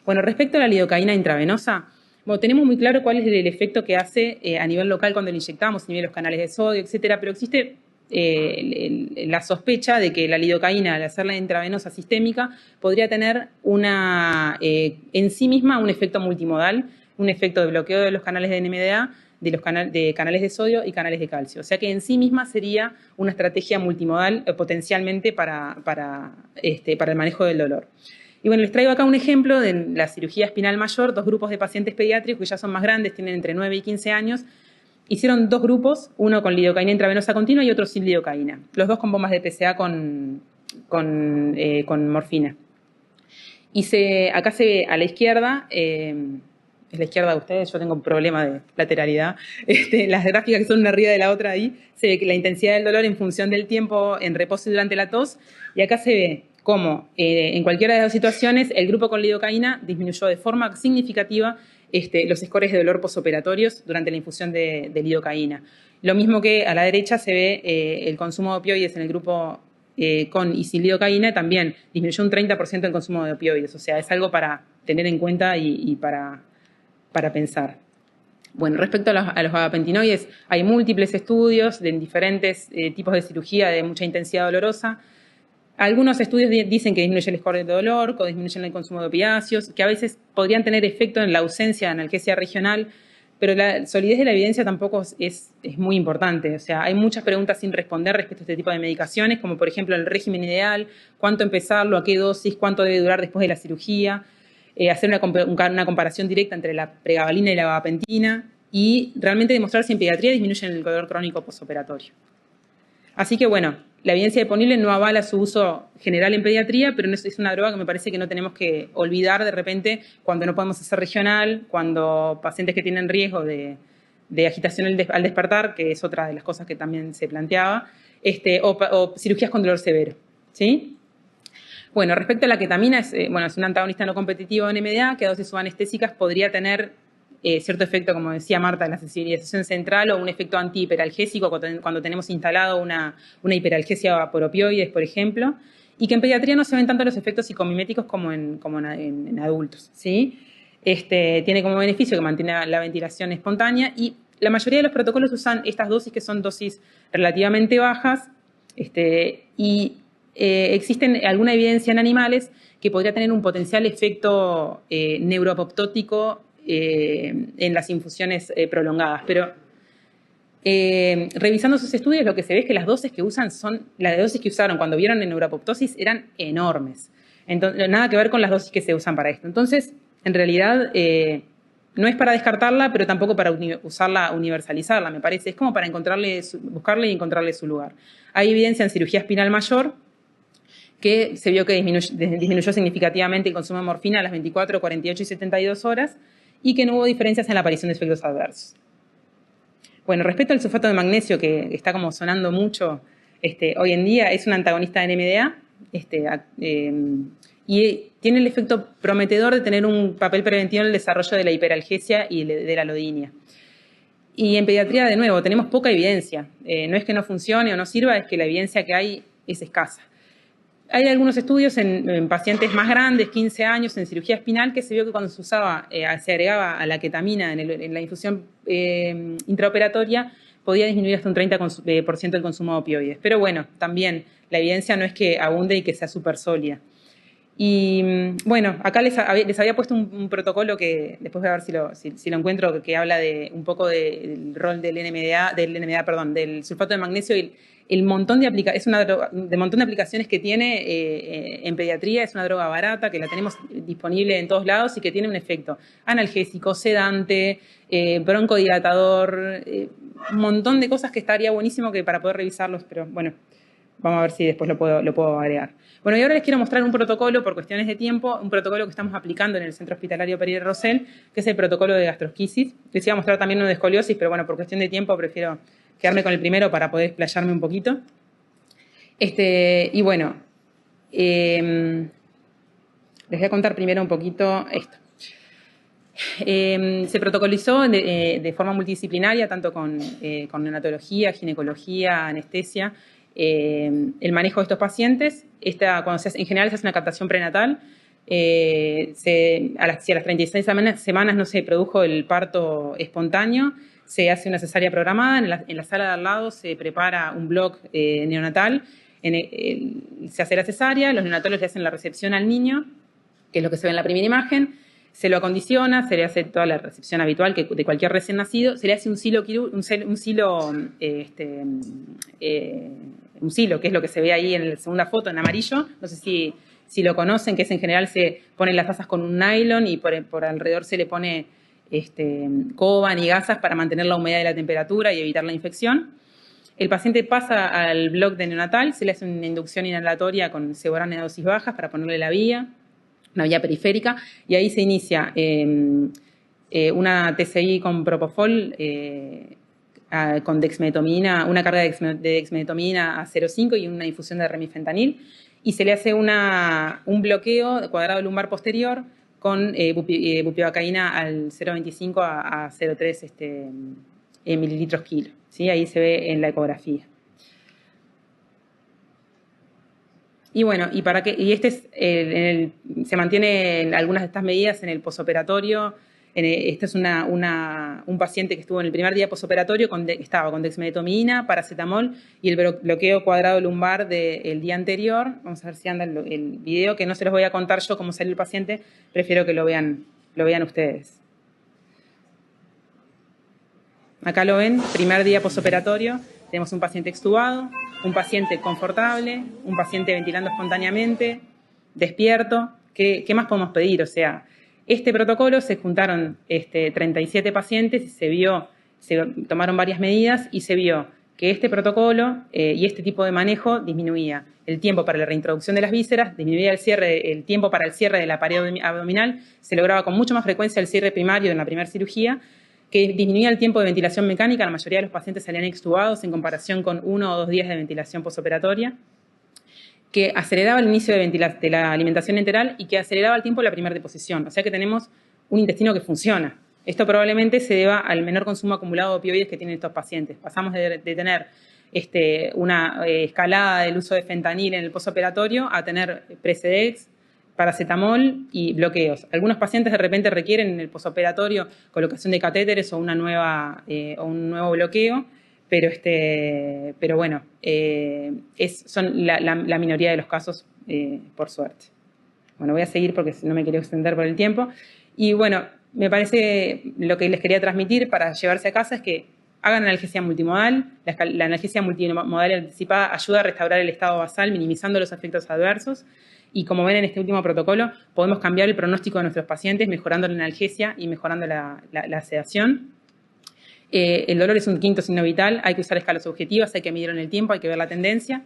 Bueno, respecto a la lidocaína intravenosa, bueno, tenemos muy claro cuál es el efecto que hace a nivel local cuando lo inyectamos, a nivel de los canales de sodio, etcétera, pero existe la sospecha de que la lidocaína, al hacerla intravenosa sistémica, podría tener en sí misma un efecto multimodal, un efecto de bloqueo de los canales de NMDA, de canales de sodio y canales de calcio. O sea que en sí misma sería una estrategia multimodal potencialmente para el manejo del dolor. Y bueno, les traigo acá un ejemplo de la cirugía espinal mayor, dos grupos de pacientes pediátricos que ya son más grandes, tienen entre 9 y 15 años. Hicieron dos grupos, uno con lidocaína intravenosa continua y otro sin lidocaína. Los dos con bombas de PCA con morfina. Y acá se ve a la izquierda es la izquierda de ustedes, yo tengo un problema de lateralidad, las gráficas que son una arriba de la otra ahí, se ve que la intensidad del dolor en función del tiempo en reposo y durante la tos, y acá se ve cómo en cualquiera de las dos situaciones el grupo con lidocaína disminuyó de forma significativa los scores de dolor posoperatorios durante la infusión de lidocaína. Lo mismo que a la derecha se ve el consumo de opioides en el grupo con y sin lidocaína, también disminuyó un 30% el consumo de opioides. O sea, es algo para tener en cuenta y para pensar. Bueno, respecto a los gabapentinoides, hay múltiples estudios de diferentes tipos de cirugía de mucha intensidad dolorosa. Algunos estudios dicen que disminuye el score de dolor, que disminuyen el consumo de opiáceos, que a veces podrían tener efecto en la ausencia de analgesia regional, pero la solidez de la evidencia tampoco es muy importante. O sea, hay muchas preguntas sin responder respecto a este tipo de medicaciones, como por ejemplo el régimen ideal, cuánto empezarlo, a qué dosis, cuánto debe durar después de la cirugía, hacer una comparación directa entre la pregabalina y la gabapentina y realmente demostrar si en pediatría disminuyen el dolor crónico postoperatorio. Así que bueno, la evidencia disponible no avala su uso general en pediatría, pero es una droga que me parece que no tenemos que olvidar de repente cuando no podemos hacer regional, cuando pacientes que tienen riesgo de agitación al despertar, que es otra de las cosas que también se planteaba, o cirugías con dolor severo, ¿sí? Bueno, respecto a la ketamina, es un antagonista no competitivo en NMDA que a dosis subanestéticas podría tener cierto efecto, como decía Marta, en la sensibilización central o un efecto antihiperalgésico cuando tenemos instalado una hiperalgesia por opioides, por ejemplo, y que en pediatría no se ven tanto los efectos psicomiméticos como en adultos, ¿sí? Tiene como beneficio que mantiene la ventilación espontánea y la mayoría de los protocolos usan estas dosis que son dosis relativamente bajas y existen alguna evidencia en animales que podría tener un potencial efecto neuroapoptótico en las infusiones prolongadas, pero revisando esos estudios lo que se ve es que las dosis que usan las dosis que usaron cuando vieron en neuroapoptosis eran enormes. Entonces, nada que ver con las dosis que se usan para esto. Entonces, en realidad, no es para descartarla, pero tampoco para universalizarla, me parece. Es como para buscarle y encontrarle su lugar. Hay evidencia en cirugía espinal mayor que se vio que disminuyó significativamente el consumo de morfina a las 24, 48 y 72 horas y que no hubo diferencias en la aparición de efectos adversos. Bueno, respecto al sulfato de magnesio, que está como sonando mucho hoy en día, es un antagonista de NMDA y tiene el efecto prometedor de tener un papel preventivo en el desarrollo de la hiperalgesia y de la alodinia. Y en pediatría, de nuevo, tenemos poca evidencia. No es que no funcione o no sirva, es que la evidencia que hay es escasa. Hay algunos estudios en pacientes más grandes, 15 años, en cirugía espinal, que se vio que cuando se agregaba a la ketamina en la infusión intraoperatoria, podía disminuir hasta un 30% el consumo de opioides. Pero bueno, también la evidencia no es que abunde y que sea súper sólida. Y bueno, acá les había puesto un protocolo que después voy a ver si lo encuentro, que habla un poco del rol del del sulfato de magnesio y el montón de aplicaciones que tiene en pediatría. Es una droga barata que la tenemos disponible en todos lados y que tiene un efecto analgésico, sedante, broncodilatador, un montón de cosas que estaría buenísimo para poder revisarlos, pero bueno, vamos a ver si después lo puedo agregar. Bueno, y ahora les quiero mostrar un protocolo, por cuestiones de tiempo, un protocolo que estamos aplicando en el Centro Hospitalario Pereira Rosell, que es el protocolo de gastrosquisis. Les iba a mostrar también uno de escoliosis, pero bueno, por cuestión de tiempo prefiero quedarme con el primero para poder explayarme un poquito. Y bueno, les voy a contar primero un poquito esto. Se protocolizó de forma multidisciplinaria, tanto con neonatología, ginecología, anestesia, el manejo de estos pacientes. En general se hace una captación prenatal. Si a las 36 semanas no se produjo el parto espontáneo, se hace una cesárea programada. En la sala de al lado se prepara un bloc neonatal. Se hace la cesárea, los neonatólogos le hacen la recepción al niño, que es lo que se ve en la primera imagen. Se lo acondiciona, se le hace toda la recepción habitual de cualquier recién nacido, se le hace un silo, que es lo que se ve ahí en la segunda foto, en amarillo. No sé si lo conocen, que es en general se ponen las asas con un nylon y por alrededor se le pone coban y gasas para mantener la humedad y la temperatura y evitar la infección. El paciente pasa al bloc de neonatal, se le hace una inducción inhalatoria con ceborana de dosis bajas para ponerle la vía, una vía periférica, y ahí se inicia una TCI con propofol, con dexmedetomidina, una carga de dexmedetomidina a 0,5 y una infusión de remifentanil, y se le hace un bloqueo cuadrado lumbar posterior con bupivacaína al 0,25 a 0,3 mililitros kilo. ¿Sí? Ahí se ve en la ecografía. Y bueno, se mantiene algunas de estas medidas en el posoperatorio. Este es un paciente que estuvo en el primer día posoperatorio, estaba con dexmedetomidina, paracetamol y el bloqueo cuadrado lumbar del día anterior. Vamos a ver si anda el video, que no se los voy a contar yo cómo salió el paciente, prefiero que lo vean ustedes. Acá lo ven, primer día posoperatorio, tenemos un paciente extubado, un paciente confortable, un paciente ventilando espontáneamente, despierto. ¿Qué más podemos pedir? O sea, este protocolo se juntaron 37 pacientes y se tomaron varias medidas y se vio que este protocolo y este tipo de manejo disminuía el tiempo para la reintroducción de las vísceras, disminuía el tiempo para el cierre de la pared abdominal, se lograba con mucho más frecuencia el cierre primario en la primera cirugía, que disminuía el tiempo de ventilación mecánica. La mayoría de los pacientes salían extubados en comparación con 1 o 2 días de ventilación posoperatoria, que aceleraba el inicio de la alimentación enteral y que aceleraba el tiempo de la primera deposición. O sea que tenemos un intestino que funciona. Esto probablemente se deba al menor consumo acumulado de opioides que tienen estos pacientes. Pasamos de tener una escalada del uso de fentanil en el posoperatorio a tener Precedex, paracetamol y bloqueos. Algunos pacientes de repente requieren en el posoperatorio colocación de catéteres o un nuevo bloqueo, pero bueno, son la minoría de los casos, por suerte. Bueno, voy a seguir porque no me quiero extender por el tiempo. Y bueno, me parece lo que les quería transmitir para llevarse a casa es que hagan analgesia multimodal. La analgesia multimodal anticipada ayuda a restaurar el estado basal, minimizando los efectos adversos. Y como ven en este último protocolo, podemos cambiar el pronóstico de nuestros pacientes mejorando la analgesia y mejorando la sedación. El dolor es un quinto signo vital, hay que usar escalas objetivas, hay que medirlo en el tiempo, hay que ver la tendencia.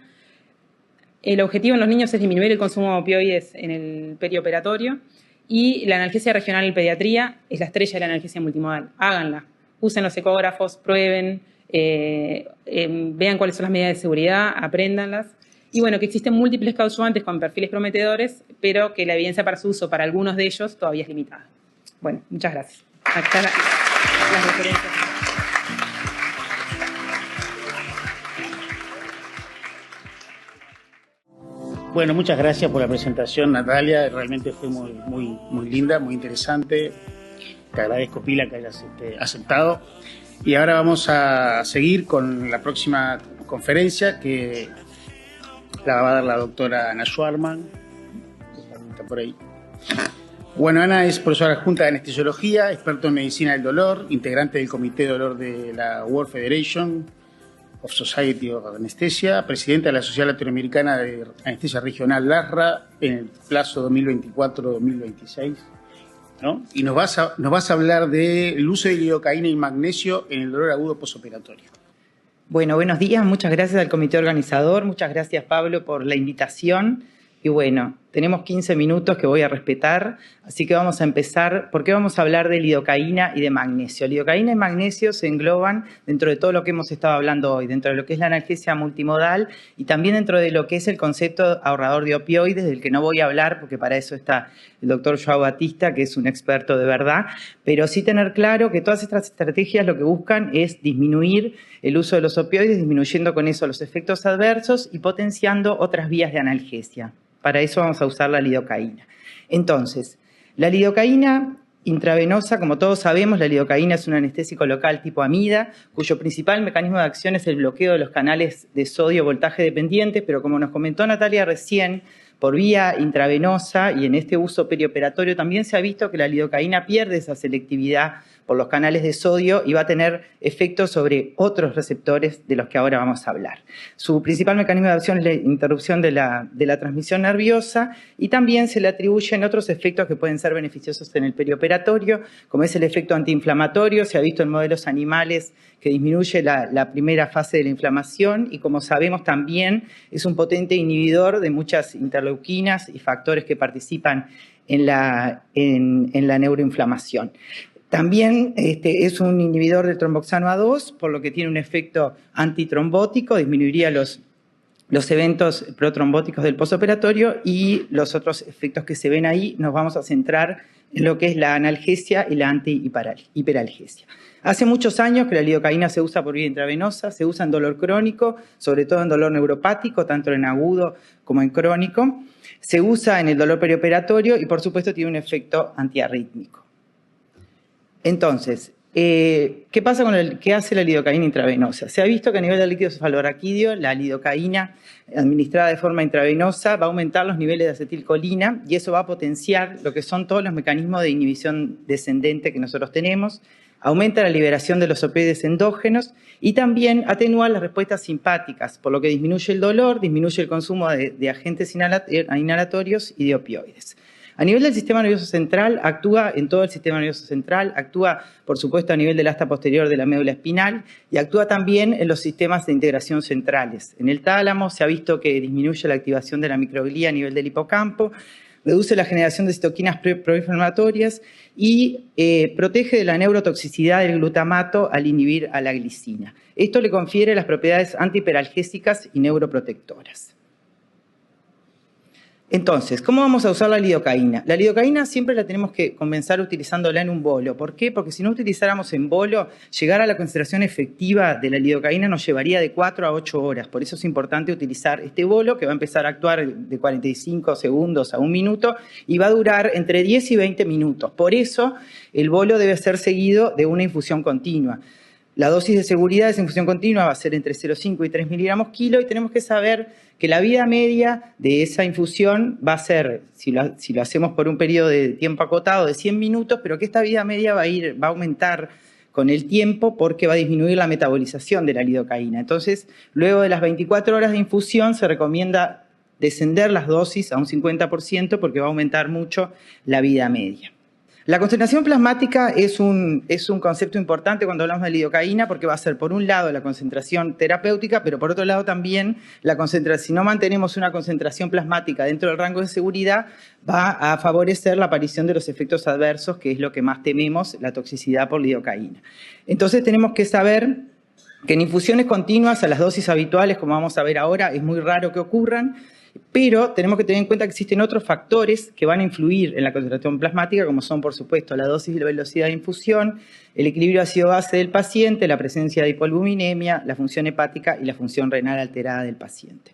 El objetivo en los niños es disminuir el consumo de opioides en el perioperatorio y la analgesia regional en pediatría es la estrella de la analgesia multimodal. Háganla, usen los ecógrafos, prueben, vean cuáles son las medidas de seguridad, apréndanlas. Y bueno, que existen múltiples coadyuvantes con perfiles prometedores, pero que la evidencia para su uso para algunos de ellos todavía es limitada. Bueno, muchas gracias. Acá las referencias. Bueno, muchas gracias por la presentación, Natalia. Realmente fue muy linda, muy interesante. Te agradezco, Pila, que hayas aceptado. Y ahora vamos a seguir con la próxima conferencia que la va a dar la doctora Ana Schwarman, que está por ahí. Bueno, Ana es profesora adjunta de anestesiología, experto en medicina del dolor, integrante del Comité de Dolor de la World Federation of Society of Anesthesia, presidenta de la Sociedad Latinoamericana de Anestesia Regional, LASRA, en el plazo 2024-2026, ¿no? Y nos vas a hablar del uso de lidocaína y magnesio en el dolor agudo posoperatorio. Bueno, buenos días, muchas gracias al comité organizador, muchas gracias Pablo por la invitación. Y bueno, tenemos 15 minutos que voy a respetar, así que vamos a empezar. ¿Por qué vamos a hablar de lidocaína y de magnesio? Lidocaína y magnesio se engloban dentro de todo lo que hemos estado hablando hoy, dentro de lo que es la analgesia multimodal y también dentro de lo que es el concepto ahorrador de opioides, del que no voy a hablar porque para eso está el doctor Joao Batista, que es un experto de verdad, pero sí tener claro que todas estas estrategias lo que buscan es disminuir el uso de los opioides, disminuyendo con eso los efectos adversos y potenciando otras vías de analgesia. Para eso vamos a usar la lidocaína. Entonces, la lidocaína intravenosa, como todos sabemos, la lidocaína es un anestésico local tipo amida, cuyo principal mecanismo de acción es el bloqueo de los canales de sodio voltaje dependiente, pero como nos comentó Natalia recién, por vía intravenosa y en este uso perioperatorio también se ha visto que la lidocaína pierde esa selectividad por los canales de sodio y va a tener efectos sobre otros receptores de los que ahora vamos a hablar. Su principal mecanismo de acción es la interrupción de la transmisión nerviosa y también se le atribuyen otros efectos que pueden ser beneficiosos en el perioperatorio, como es el efecto antiinflamatorio. Se ha visto en modelos animales que disminuye la primera fase de la inflamación y, como sabemos, también es un potente inhibidor de muchas interleuquinas y factores que participan en la neuroinflamación. También es un inhibidor del tromboxano A2, por lo que tiene un efecto antitrombótico, disminuiría los eventos protrombóticos del postoperatorio, y los otros efectos que se ven ahí nos vamos a centrar en lo que es la analgesia y la antihiperalgesia. Hace muchos años que la lidocaína se usa por vía intravenosa, se usa en dolor crónico, sobre todo en dolor neuropático, tanto en agudo como en crónico. Se usa en el dolor perioperatorio y, por supuesto, tiene un efecto antiarrítmico. Entonces, ¿qué pasa qué hace la lidocaína intravenosa? Se ha visto que a nivel del líquido cefalorraquídeo, la lidocaína administrada de forma intravenosa va a aumentar los niveles de acetilcolina, y eso va a potenciar lo que son todos los mecanismos de inhibición descendente que nosotros tenemos. Aumenta la liberación de los opioides endógenos y también atenúa las respuestas simpáticas, por lo que disminuye el dolor, disminuye el consumo de agentes inhalatorios y de opioides. A nivel del sistema nervioso central, actúa en todo el sistema nervioso central, actúa, por supuesto, a nivel del asta posterior de la médula espinal, y actúa también en los sistemas de integración centrales. En el tálamo se ha visto que disminuye la activación de la microglía a nivel del hipocampo, reduce la generación de citoquinas proinflamatorias y protege de la neurotoxicidad del glutamato al inhibir a la glicina. Esto le confiere las propiedades antihiperalgésicas y neuroprotectoras. Entonces, ¿cómo vamos a usar la lidocaína? La lidocaína siempre la tenemos que comenzar utilizándola en un bolo. ¿Por qué? Porque si no utilizáramos en bolo, llegar a la concentración efectiva de la lidocaína nos llevaría de 4 a 8 horas. Por eso es importante utilizar este bolo, que va a empezar a actuar de 45 segundos a 1 minuto y va a durar entre 10 y 20 minutos. Por eso, el bolo debe ser seguido de una infusión continua. La dosis de seguridad de esa infusión continua va a ser entre 0,5 y 3 miligramos kilo, y tenemos que saber que la vida media de esa infusión va a ser, si lo hacemos por un periodo de tiempo acotado, de 100 minutos, pero que esta vida media va a aumentar con el tiempo porque va a disminuir la metabolización de la lidocaína. Entonces, luego de las 24 horas de infusión se recomienda descender las dosis a un 50% porque va a aumentar mucho la vida media. La concentración plasmática es un concepto importante cuando hablamos de lidocaína, porque va a ser, por un lado, la concentración terapéutica, pero por otro lado también la concentración. Si no mantenemos una concentración plasmática dentro del rango de seguridad, va a favorecer la aparición de los efectos adversos, que es lo que más tememos, la toxicidad por lidocaína. Entonces tenemos que saber que en infusiones continuas a las dosis habituales, como vamos a ver ahora, es muy raro que ocurran, pero tenemos que tener en cuenta que existen otros factores que van a influir en la concentración plasmática, como son, por supuesto, la dosis y la velocidad de infusión, el equilibrio ácido-base del paciente, la presencia de hipoalbuminemia, la función hepática y la función renal alterada del paciente.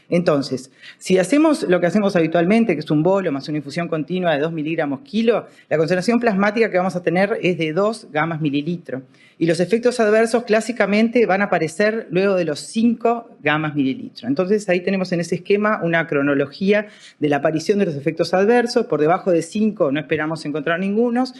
Entonces, si hacemos lo que hacemos habitualmente, que es un bolo más una infusión continua de 2 miligramos kilo, la concentración plasmática que vamos a tener es de 2 gamas mililitro. Y los efectos adversos clásicamente van a aparecer luego de los 5 gamas mililitro. Entonces, ahí tenemos en ese esquema una cronología de la aparición de los efectos adversos. Por debajo de 5 no esperamos encontrar ningunos.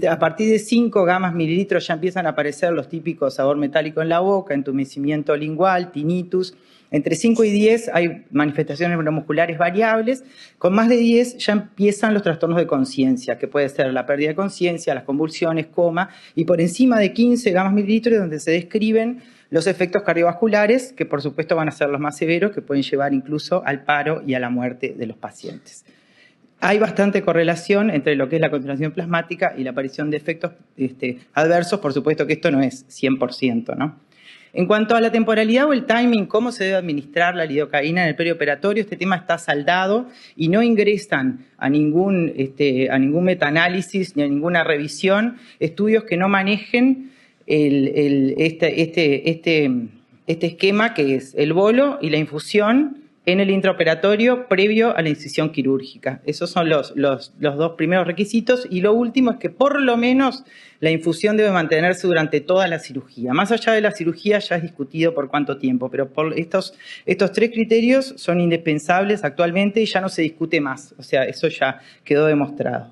A partir de 5 gamas mililitro ya empiezan a aparecer los típicos sabor metálico en la boca, entumecimiento lingual, tinnitus. Entre 5 y 10 hay manifestaciones neuromusculares variables. Con más de 10 ya empiezan los trastornos de conciencia, que puede ser la pérdida de conciencia, las convulsiones, coma, y por encima de 15 gamas mililitros donde se describen los efectos cardiovasculares, que por supuesto van a ser los más severos, que pueden llevar incluso al paro y a la muerte de los pacientes. Hay bastante correlación entre lo que es la concentración plasmática y la aparición de efectos adversos. Por supuesto que esto no es 100%, ¿no? En cuanto a la temporalidad o el timing, cómo se debe administrar la lidocaína en el perioperatorio, este tema está saldado y no ingresan a ningún metaanálisis ni a ninguna revisión estudios que no manejen este esquema, que es el bolo y la infusión en el intraoperatorio previo a la incisión quirúrgica. Esos son los 2 primeros requisitos, y lo último es que por lo menos la infusión debe mantenerse durante toda la cirugía. Más allá de la cirugía ya es discutido por cuánto tiempo, pero por estos 3 criterios son indispensables actualmente y ya no se discute más. O sea, eso ya quedó demostrado.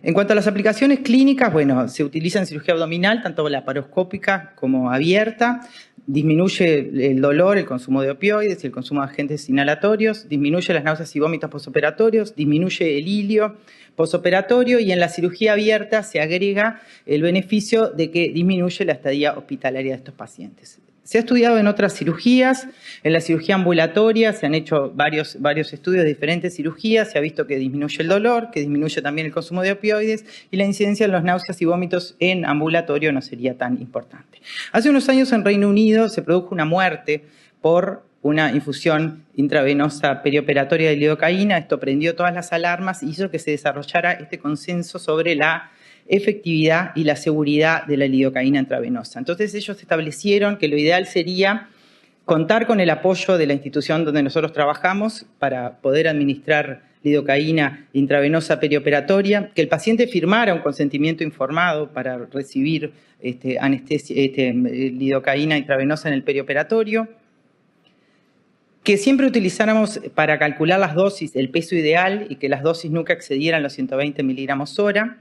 En cuanto a las aplicaciones clínicas, bueno, se utiliza en cirugía abdominal, tanto laparoscópica como abierta. Disminuye el dolor, el consumo de opioides y el consumo de agentes inhalatorios, disminuye las náuseas y vómitos posoperatorios, disminuye el ilio posoperatorio, y en la cirugía abierta se agrega el beneficio de que disminuye la estadía hospitalaria de estos pacientes. Se ha estudiado en otras cirugías, en la cirugía ambulatoria se han hecho varios estudios de diferentes cirugías, se ha visto que disminuye el dolor, que disminuye también el consumo de opioides y la incidencia de los náuseas y vómitos en ambulatorio no sería tan importante. Hace unos años en Reino Unido se produjo una muerte por una infusión intravenosa perioperatoria de lidocaína. Esto prendió todas las alarmas y hizo que se desarrollara este consenso sobre la efectividad y la seguridad de la lidocaína intravenosa. Entonces ellos establecieron que lo ideal sería contar con el apoyo de la institución donde nosotros trabajamos para poder administrar lidocaína intravenosa perioperatoria, que el paciente firmara un consentimiento informado para recibir lidocaína intravenosa en el perioperatorio, que siempre utilizáramos para calcular las dosis el peso ideal y que las dosis nunca excedieran los 120 miligramos hora,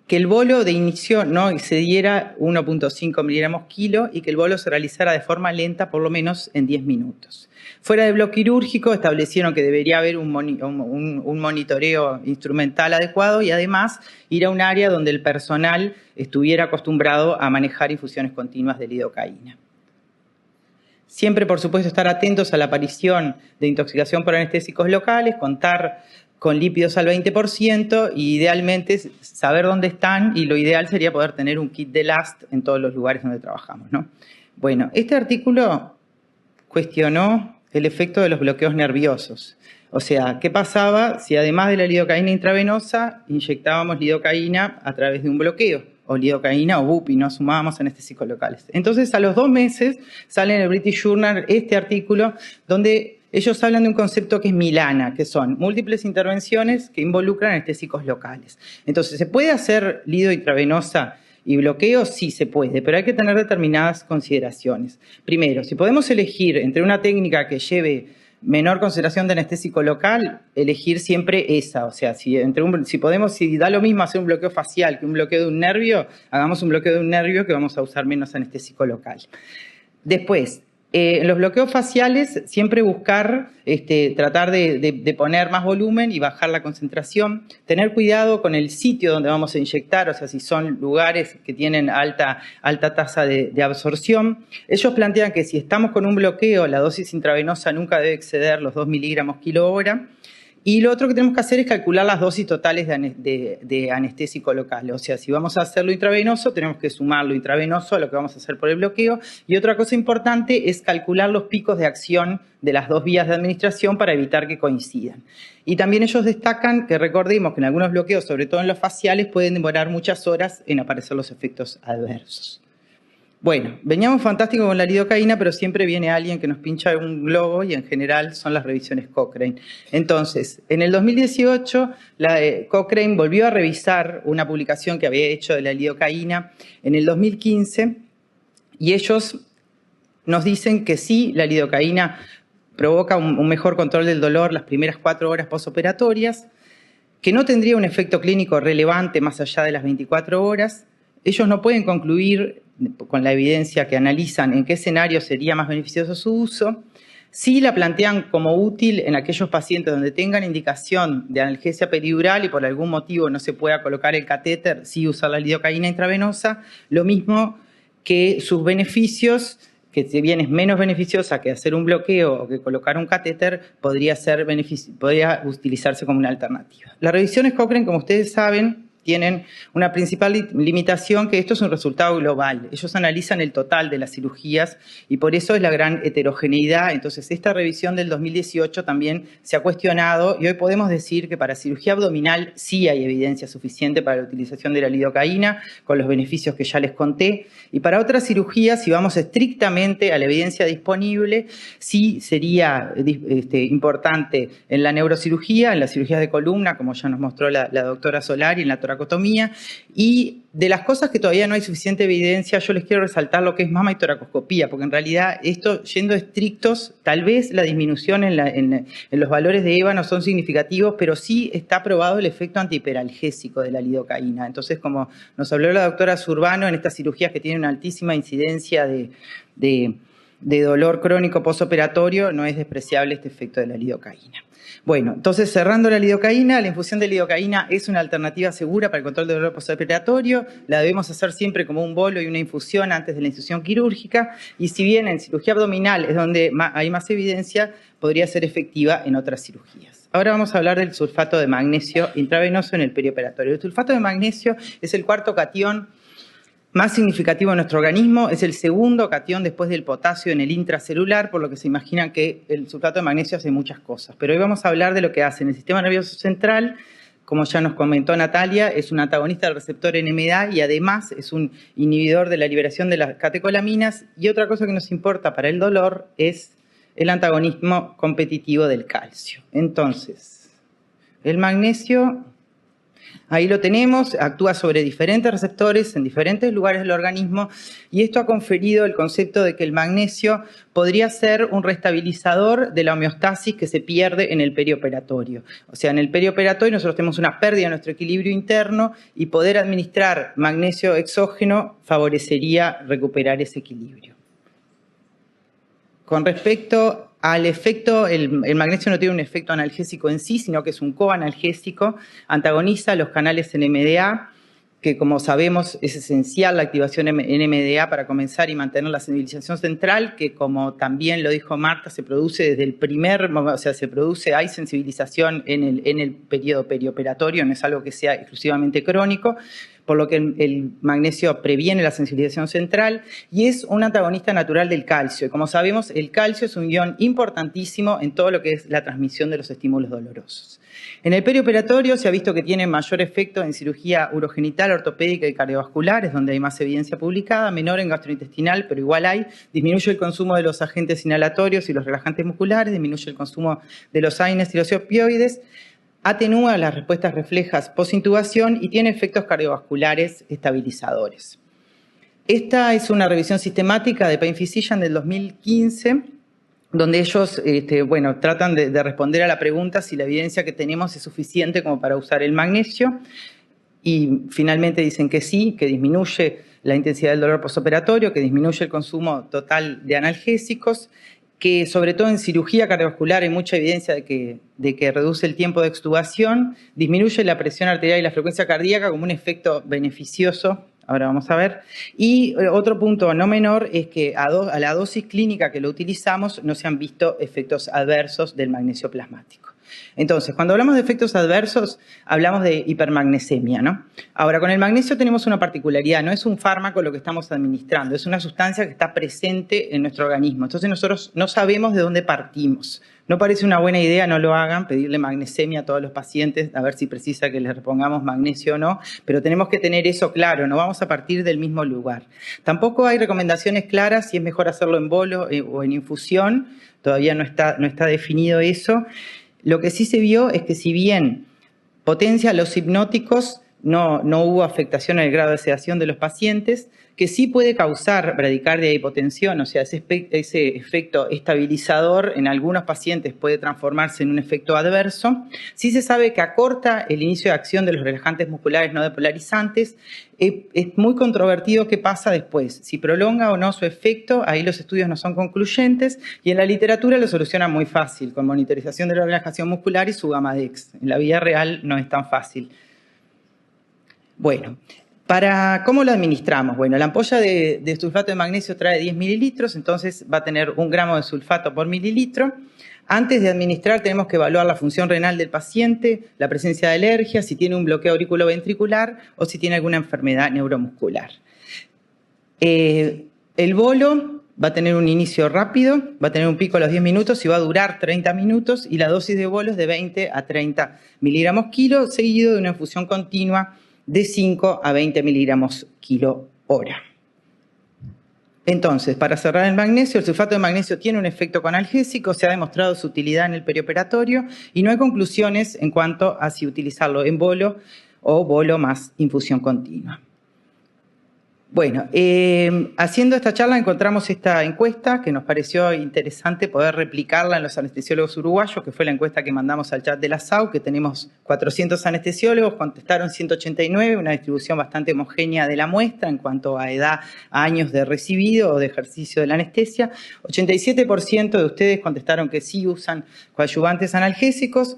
que el bolo de inicio no excediera 1.5 miligramos kilo y que el bolo se realizara de forma lenta por lo menos en 10 minutos. Fuera del bloque quirúrgico establecieron que debería haber un monitoreo instrumental adecuado y además ir a un área donde el personal estuviera acostumbrado a manejar infusiones continuas de lidocaína. Siempre, por supuesto, estar atentos a la aparición de intoxicación por anestésicos locales, contar con lípidos al 20% y idealmente saber dónde están y lo ideal sería poder tener un kit de LAST en todos los lugares donde trabajamos, ¿no? Bueno, este artículo cuestionó el efecto de los bloqueos nerviosos. O sea, ¿qué pasaba si además de la lidocaína intravenosa inyectábamos lidocaína a través de un bloqueo? O lidocaína o bupi, no sumábamos anestésicos locales. Entonces, a los 2 meses sale en el British Journal este artículo donde ellos hablan de un concepto que es Milana, que son múltiples intervenciones que involucran anestésicos locales. Entonces, ¿se puede hacer lido intravenosa y bloqueo? Sí se puede, pero hay que tener determinadas consideraciones. Primero, si podemos elegir entre una técnica que lleve menor concentración de anestésico local, elegir siempre esa. O sea, si da lo mismo hacer un bloqueo facial que un bloqueo de un nervio, hagamos un bloqueo de un nervio que vamos a usar menos anestésico local. Después, en los bloqueos faciales, siempre buscar, tratar de poner más volumen y bajar la concentración. Tener cuidado con el sitio donde vamos a inyectar, o sea, si son lugares que tienen alta tasa de absorción. Ellos plantean que si estamos con un bloqueo, la dosis intravenosa nunca debe exceder los 2 miligramos kilo hora. Y lo otro que tenemos que hacer es calcular las dosis totales de anestésico local. O sea, si vamos a hacerlo intravenoso, tenemos que sumarlo intravenoso a lo que vamos a hacer por el bloqueo. Y otra cosa importante es calcular los picos de acción de las 2 vías de administración para evitar que coincidan. Y también ellos destacan que recordemos que en algunos bloqueos, sobre todo en los faciales, pueden demorar muchas horas en aparecer los efectos adversos. Bueno, veníamos fantástico con la lidocaína, pero siempre viene alguien que nos pincha un globo y en general son las revisiones Cochrane. Entonces, en el 2018, Cochrane volvió a revisar una publicación que había hecho de la lidocaína en el 2015 y ellos nos dicen que sí, la lidocaína provoca un mejor control del dolor las primeras 4 horas postoperatorias, que no tendría un efecto clínico relevante más allá de las 24 horas. Ellos no pueden concluir con la evidencia que analizan en qué escenario sería más beneficioso su uso. Sí la plantean como útil en aquellos pacientes donde tengan indicación de analgesia peridural y por algún motivo no se pueda colocar el catéter, sí usar la lidocaína intravenosa. Lo mismo que sus beneficios, que si bien es menos beneficiosa que hacer un bloqueo o que colocar un catéter, podría utilizarse como una alternativa. Las revisiones Cochrane, como ustedes saben, tienen una principal limitación, que esto es un resultado global. Ellos analizan el total de las cirugías y por eso es la gran heterogeneidad. Entonces, esta revisión del 2018 también se ha cuestionado y hoy podemos decir que para cirugía abdominal sí hay evidencia suficiente para la utilización de la lidocaína, con los beneficios que ya les conté. Y para otras cirugías, si vamos estrictamente a la evidencia disponible, sí sería importante en la neurocirugía, en las cirugías de columna, como ya nos mostró la doctora Solari, en la toracotomía, y de las cosas que todavía no hay suficiente evidencia, yo les quiero resaltar lo que es mama y toracoscopía, porque en realidad esto, yendo estrictos, tal vez la disminución en los valores de EVA no son significativos, pero sí está probado el efecto antihiperalgésico de la lidocaína. Entonces, como nos habló la doctora Zurbano, en estas cirugías que tienen una altísima incidencia de de dolor crónico postoperatorio, no es despreciable este efecto de la lidocaína. Bueno, entonces cerrando la lidocaína, la infusión de lidocaína es una alternativa segura para el control del dolor postoperatorio. La debemos hacer siempre como un bolo y una infusión antes de la incisión quirúrgica. Y si bien en cirugía abdominal es donde hay más evidencia, podría ser efectiva en otras cirugías. Ahora vamos a hablar del sulfato de magnesio intravenoso en el perioperatorio. El sulfato de magnesio es el cuarto catión más significativo de nuestro organismo, es el segundo catión después del potasio en el intracelular, por lo que se imaginan que el sulfato de magnesio hace muchas cosas. Pero hoy vamos a hablar de lo que hace en el sistema nervioso central. Como ya nos comentó Natalia, es un antagonista del receptor NMDA y además es un inhibidor de la liberación de las catecolaminas. Y otra cosa que nos importa para el dolor es el antagonismo competitivo del calcio. Entonces, el magnesio, ahí lo tenemos, actúa sobre diferentes receptores en diferentes lugares del organismo y esto ha conferido el concepto de que el magnesio podría ser un restabilizador de la homeostasis que se pierde en el perioperatorio. O sea, en el perioperatorio nosotros tenemos una pérdida de nuestro equilibrio interno y poder administrar magnesio exógeno favorecería recuperar ese equilibrio. Con respecto al efecto, el magnesio no tiene un efecto analgésico en sí, sino que es un coanalgésico, antagoniza los canales NMDA, que como sabemos es esencial la activación NMDA para comenzar y mantener la sensibilización central, que como también lo dijo Marta, se produce desde el hay sensibilización en el periodo perioperatorio, no es algo que sea exclusivamente crónico, por lo que el magnesio previene la sensibilización central y es un antagonista natural del calcio. Y como sabemos, el calcio es un ion importantísimo en todo lo que es la transmisión de los estímulos dolorosos. En el perioperatorio se ha visto que tiene mayor efecto en cirugía urogenital, ortopédica y cardiovascular, es donde hay más evidencia publicada, menor en gastrointestinal, pero igual hay. Disminuye el consumo de los agentes inhalatorios y los relajantes musculares, disminuye el consumo de los AINES y los opioides, atenúa las respuestas reflejas postintubación y tiene efectos cardiovasculares estabilizadores. Esta es una revisión sistemática de Pain Physician del 2015, donde ellos tratan de responder a la pregunta si la evidencia que tenemos es suficiente como para usar el magnesio y finalmente dicen que sí, que disminuye la intensidad del dolor postoperatorio, que disminuye el consumo total de analgésicos, que sobre todo en cirugía cardiovascular hay mucha evidencia de que reduce el tiempo de extubación, disminuye la presión arterial y la frecuencia cardíaca como un efecto beneficioso, ahora vamos a ver. Y otro punto no menor es que a la dosis clínica que lo utilizamos no se han visto efectos adversos del magnesio plasmático. Entonces, cuando hablamos de efectos adversos, hablamos de hipermagnesemia, ¿no? Ahora, con el magnesio tenemos una particularidad, no es un fármaco lo que estamos administrando, es una sustancia que está presente en nuestro organismo. Entonces, nosotros no sabemos de dónde partimos. No parece una buena idea, no lo hagan, pedirle magnesemia a todos los pacientes, a ver si precisa que les repongamos magnesio o no, pero tenemos que tener eso claro, no vamos a partir del mismo lugar. Tampoco hay recomendaciones claras si es mejor hacerlo en bolo o en infusión, todavía no está definido eso. Lo que sí se vio es que si bien potencia los hipnóticos, no hubo afectación en el grado de sedación de los pacientes, que sí puede causar bradicardia e hipotensión, o sea, ese efecto estabilizador en algunos pacientes puede transformarse en un efecto adverso. Sí se sabe que acorta el inicio de acción de los relajantes musculares no depolarizantes. Es muy controvertido qué pasa después, si prolonga o no su efecto, ahí los estudios no son concluyentes y en la literatura lo soluciona muy fácil, con monitorización de la relajación muscular y su Gamadex. En la vida real no es tan fácil. Bueno, ¿cómo lo administramos? Bueno, la ampolla de sulfato de magnesio trae 10 mililitros, entonces va a tener 1 gramo de sulfato por mililitro. Antes de administrar tenemos que evaluar la función renal del paciente, la presencia de alergia, si tiene un bloqueo auriculoventricular o si tiene alguna enfermedad neuromuscular. El bolo va a tener un inicio rápido, va a tener un pico a los 10 minutos y va a durar 30 minutos y la dosis de bolo es de 20 a 30 miligramos kilo, seguido de una infusión continua de 5 a 20 miligramos kilo hora. Entonces, para cerrar el magnesio, el sulfato de magnesio tiene un efecto conalgésico, se ha demostrado su utilidad en el perioperatorio y no hay conclusiones en cuanto a si utilizarlo en bolo o bolo más infusión continua. Bueno, haciendo esta charla encontramos esta encuesta que nos pareció interesante poder replicarla en los anestesiólogos uruguayos, que fue la encuesta que mandamos al chat de la SAU, que tenemos 400 anestesiólogos, contestaron 189, una distribución bastante homogénea de la muestra en cuanto a edad, a años de recibido o de ejercicio de la anestesia. 87% de ustedes contestaron que sí usan coadyuvantes analgésicos,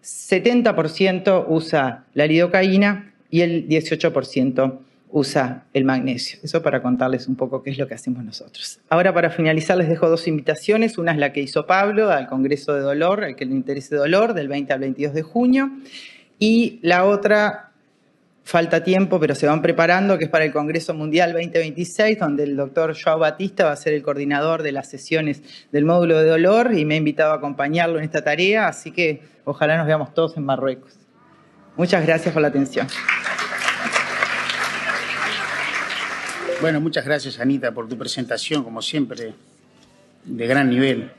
70% usa la lidocaína y el 18% usa el magnesio. Eso para contarles un poco qué es lo que hacemos nosotros. Ahora, para finalizar, les dejo dos invitaciones. Una es la que hizo Pablo al Congreso de Dolor, al que le interese dolor, del 20 al 22 de junio. Y la otra, falta tiempo, pero se van preparando, que es para el Congreso Mundial 2026, donde el doctor Joao Batista va a ser el coordinador de las sesiones del módulo de dolor y me ha invitado a acompañarlo en esta tarea, así que ojalá nos veamos todos en Marruecos. Muchas gracias por la atención. Bueno, muchas gracias, Anita, por tu presentación, como siempre, de gran nivel.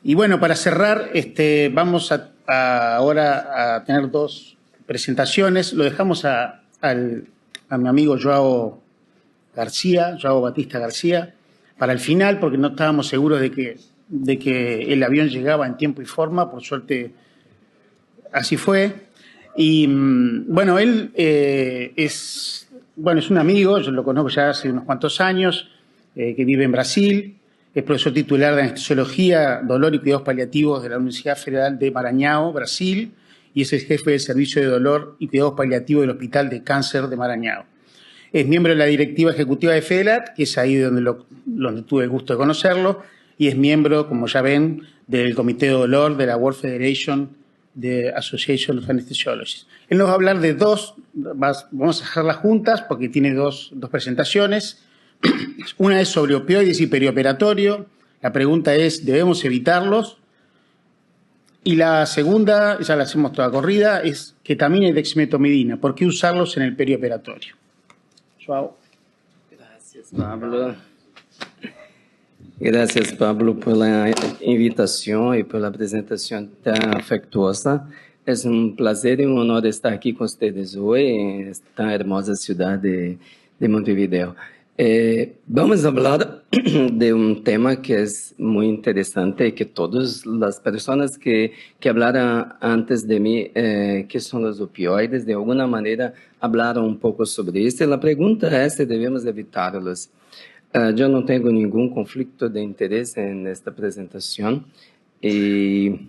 Y bueno, para cerrar, vamos ahora a tener dos presentaciones. Lo dejamos a mi amigo Joao Batista García, para el final, porque no estábamos seguros de que el avión llegaba en tiempo y forma. Por suerte, así fue. Y bueno, él es un amigo, yo lo conozco ya hace unos cuantos años, que vive en Brasil, es profesor titular de Anestesiología, Dolor y Cuidados Paliativos de la Universidad Federal de Maranhão, Brasil, y es el jefe del Servicio de Dolor y Cuidados Paliativos del Hospital de Cáncer de Maranhão. Es miembro de la directiva ejecutiva de FEDELAT, que es ahí donde tuve el gusto de conocerlo, y es miembro, como ya ven, del Comité de Dolor de la World Federation de Association of Anesthesiologists. Él nos va a hablar de vamos a dejarlas juntas porque tiene dos presentaciones. Una es sobre opioides y perioperatorio. La pregunta es, ¿debemos evitarlos? Y la segunda, ya la hacemos toda corrida, es ketamina y dexmedetomidina. ¿Por qué usarlos en el perioperatorio? Joao. Gracias, Pablo. Gracias, Pablo, por la invitación y por la presentación tan afectuosa. Es un placer y un honor estar aquí con ustedes hoy en esta hermosa ciudad de Montevideo. Vamos a hablar de un tema que es muy interesante y que todas las personas que hablaron antes de mí, que son los opioides, de alguna manera hablaron un poco sobre esto. La pregunta es si debemos evitarlos. Yo no tengo ningún conflicto de interés en esta presentación y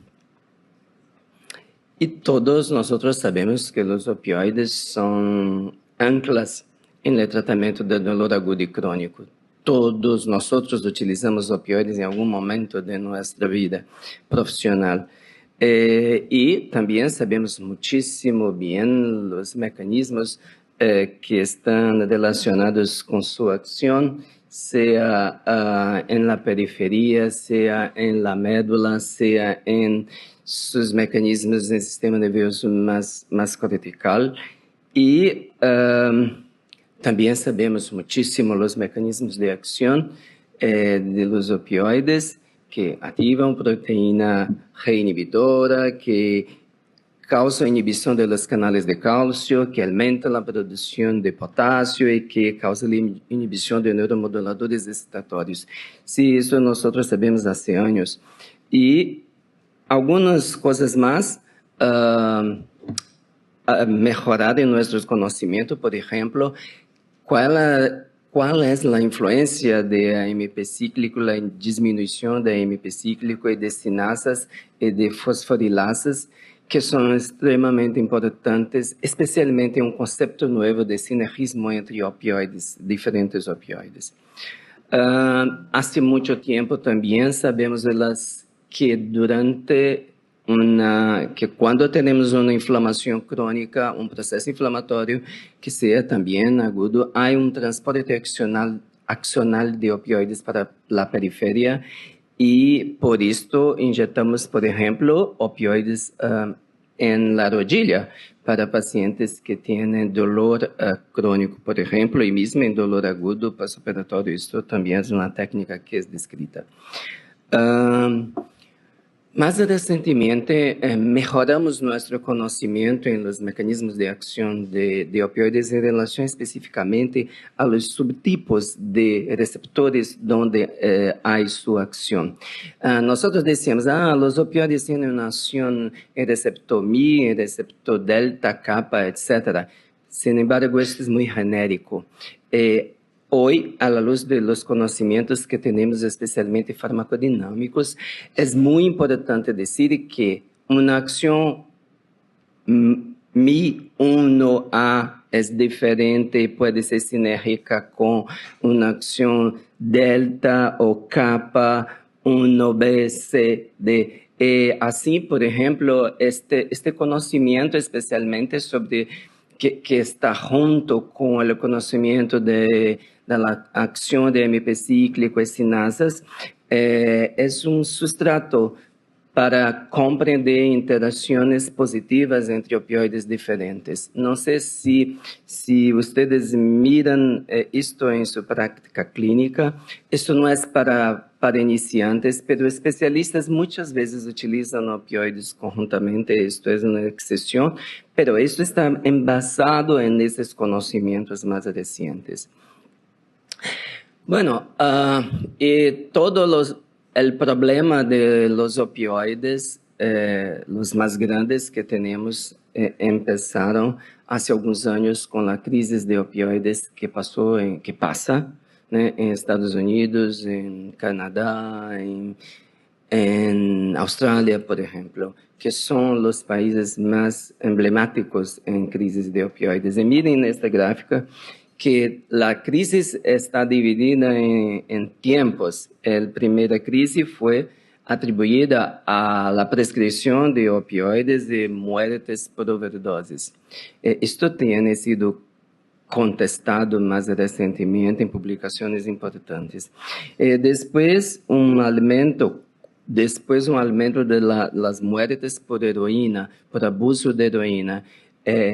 todos nosotros sabemos que los opioides son anclas en el tratamiento del dolor agudo y crónico. Todos nosotros utilizamos opioides en algún momento de nuestra vida profesional. Y también sabemos muchísimo bien los mecanismos que están relacionados con su acción, sea en la periferia, sea en la médula, sea en sus mecanismos del sistema nervioso más cortical. Y también sabemos muchísimo los mecanismos de acción de los opioides, que activan proteína reinhibidora, que causa inhibición de los canales de calcio, que aumenta la producción de potasio y que causa la inhibición de neuromoduladores excitatorios. Sí, eso nosotros sabemos hace años. Y algunas cosas más mejorar en nuestros conocimientos, por ejemplo, ¿cuál es la influencia de AMP cíclico, la disminución de AMP cíclico y de sinasas y de fosforilasas, que son extremadamente importantes, especialmente en un concepto nuevo de sinergismo entre opioides, diferentes opioides? Hace mucho tiempo también sabemos que cuando tenemos una inflamación crónica, un proceso inflamatorio que sea también agudo, hay un transporte accional de opioides para la periferia y por esto inyectamos, por ejemplo, opioides en la rodilla para pacientes que tienen dolor crónico, por ejemplo, y mismo en dolor agudo postoperatorio. Esto también es una técnica que es descrita. Más recientemente, mejoramos nuestro conocimiento en los mecanismos de acción de opioides en relación específicamente a los subtipos de receptores donde hay su acción. Nosotros decíamos, los opioides tienen una acción en receptor Mi, en receptor delta, kappa, etc. Sin embargo, esto es muy genérico. Hoy, a la luz de los conocimientos que tenemos, especialmente farmacodinámicos, es muy importante decir que una acción Mi1A es diferente, puede ser sinérgica con una acción delta o kappa 1B, C, D. Así, por ejemplo, este conocimiento especialmente sobre que está junto con el conocimiento de la acción de AMP cíclico y sinasas, es un sustrato para comprender interacciones positivas entre opioides diferentes. No sé si ustedes miran esto en su práctica clínica. Esto no es para iniciantes, pero especialistas muchas veces utilizan opioides conjuntamente. Esto es una excepción, pero esto está envasado en esos conocimientos más recientes. Bueno, el problema de los opioides, los más grandes que tenemos, empezaron hace algunos años con la crisis de opioides que pasa, ¿no? En Estados Unidos, en Canadá, en Australia, por ejemplo, que son los países más emblemáticos en crisis de opioides. Y miren esta gráfica, que la crisis está dividida en tiempos. La primera crisis fue atribuida a la prescripción de opioides y muertes por overdosis. Esto tiene sido contestado más recientemente en publicaciones importantes. Después un aumento de las muertes por heroína, por abuso de heroína.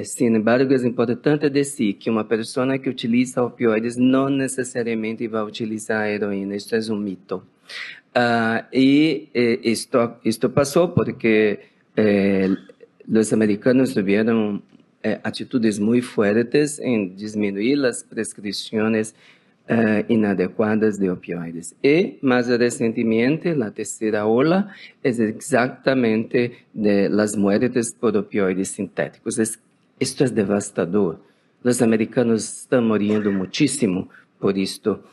Sin embargo, es importante decir que una persona que utiliza opioides no necesariamente va a utilizar heroína. Esto es un mito. Esto pasó porque los americanos tuvieron atitudes muy fuertes en disminuir las prescripciones inadecuadas de opioides. Y más recientemente, la tercera ola es exactamente de las muertes por opioides sintéticos. Esto es devastador. Los americanos están muriendo muchísimo por esto,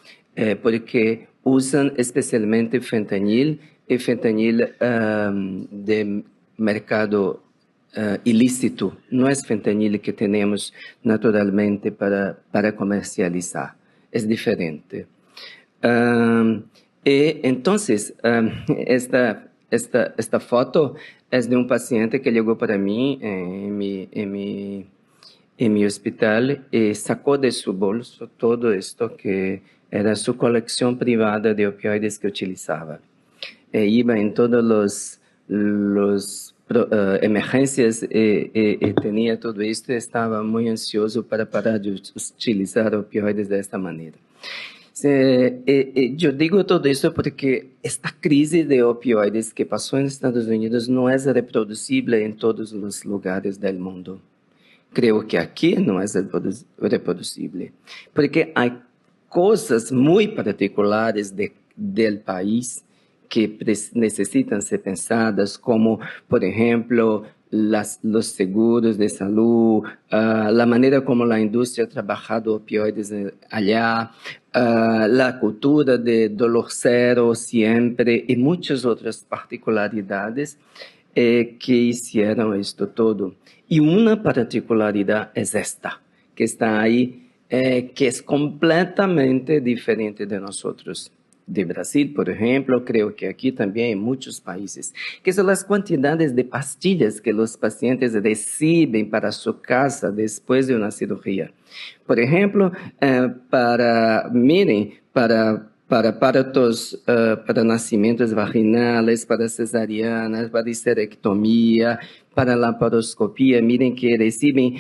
porque usan especialmente fentanil y fentanil de mercado ilícito. No es fentanil que tenemos naturalmente para comercializar. Es diferente. Entonces, esta foto es de un paciente que llegó para mí en mi hospital y sacó de su bolso todo esto que era su colección privada de opioides que utilizaba. Iba en todos los emergencias y tenía todo esto y estaba muy ansioso para parar de utilizar opioides de esta manera. Yo digo todo esto porque esta crisis de opioides que pasó en Estados Unidos no es reproducible en todos los lugares del mundo. Creo que aquí no es reproducible, porque hay cosas muy particulares del país que necesitan ser pensadas, como, por ejemplo, los seguros de salud, la manera como la industria ha trabajado opioides allá, la cultura de dolor cero siempre y muchas otras particularidades que hicieron esto todo. Y una particularidad es esta, que está ahí, que es completamente diferente de nosotros. De Brasil, por ejemplo, creo que aquí también en muchos países, que son las cantidades de pastillas que los pacientes reciben para su casa después de una cirugía. Por ejemplo, para partos, para nacimientos vaginales, para cesarianas, para histerectomía, para laparoscopia, miren que reciben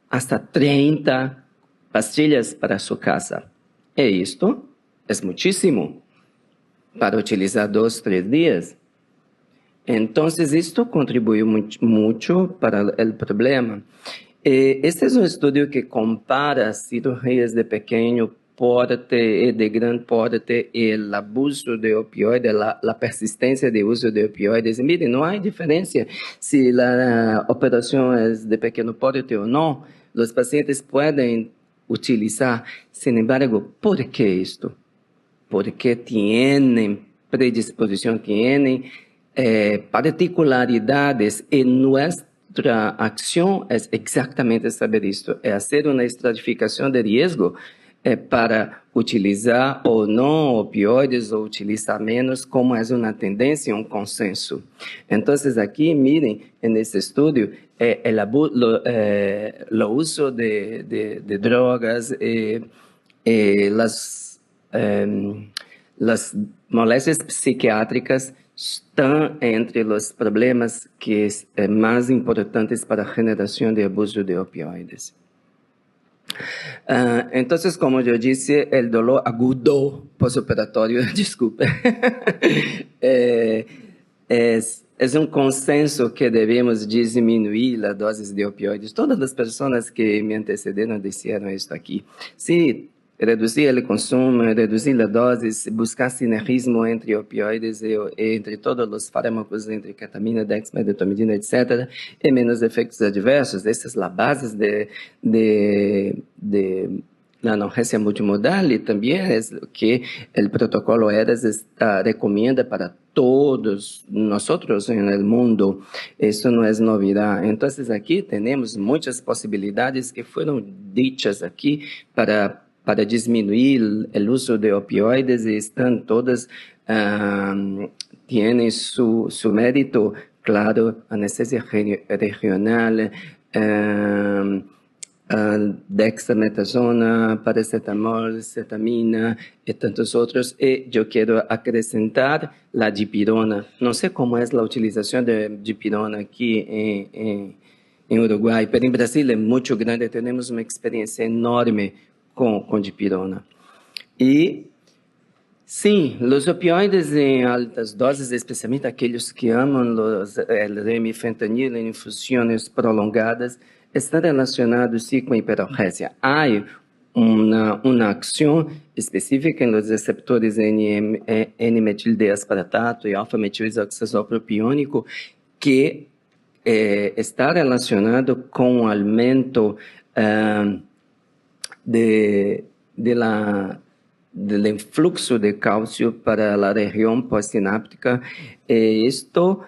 hasta 30 pastillas para su casa. ¿Y esto? Es muchísimo para utilizar 2, 3 días. Entonces, esto contribuyó mucho para el problema. Este es un estudio que compara cirugías de pequeño porte y de gran porte y el abuso de opioides, la persistencia de uso de opioides. Y miren, no hay diferencia si la operación es de pequeño porte o no. Los pacientes pueden utilizar. Sin embargo, ¿por qué esto? Porque tienen predisposición, tienen particularidades en nuestra acción es exactamente saber esto, es hacer una estratificación de riesgo para utilizar ou não opioides ou utilizar menos, como é uma tendência, um consenso. Então, aqui, mirem, nesse estudo, o uso de drogas, as moléstias psiquiátricas estão entre os problemas que mais importantes para a generação de abuso de opioides. Entonces, como yo dije, el dolor agudo postoperatorio, disculpe, es un consenso que debemos disminuir la dosis de opioides. Todas las personas que me antecedieron dijeron esto aquí. Sí, reducir el consumo, reducir la dosis, buscar sinergismo entre opioides y entre todos los fármacos, entre ketamina, dexmedetomidina, etc., y menos efectos adversos. Esa es la base de la analgesia multimodal y también es lo que el protocolo ERAS recomienda para todos nosotros en el mundo. Eso no es novedad. Entonces aquí tenemos muchas posibilidades que fueron dichas aquí para disminuir el uso de opioides y están todas, tienen su mérito, claro, anestesia regional, dexametasona, paracetamol, cetamina y tantos otros. Y yo quiero acrescentar la dipirona. No sé cómo es la utilización de dipirona aquí en Uruguay, pero en Brasil es mucho grande, tenemos una experiencia enorme con dipirona. Y sí, los opioides en altas dosis, especialmente aquellos que aman el remifentanil en infusiones prolongadas, están relacionados sí con hiperalgesia. Hay una acción específica en los receptores N-metildeaspartato y alfa-metildesoxazol propiónico que está relacionado con un aumento del influxo de calcio para la región postsináptica. Esto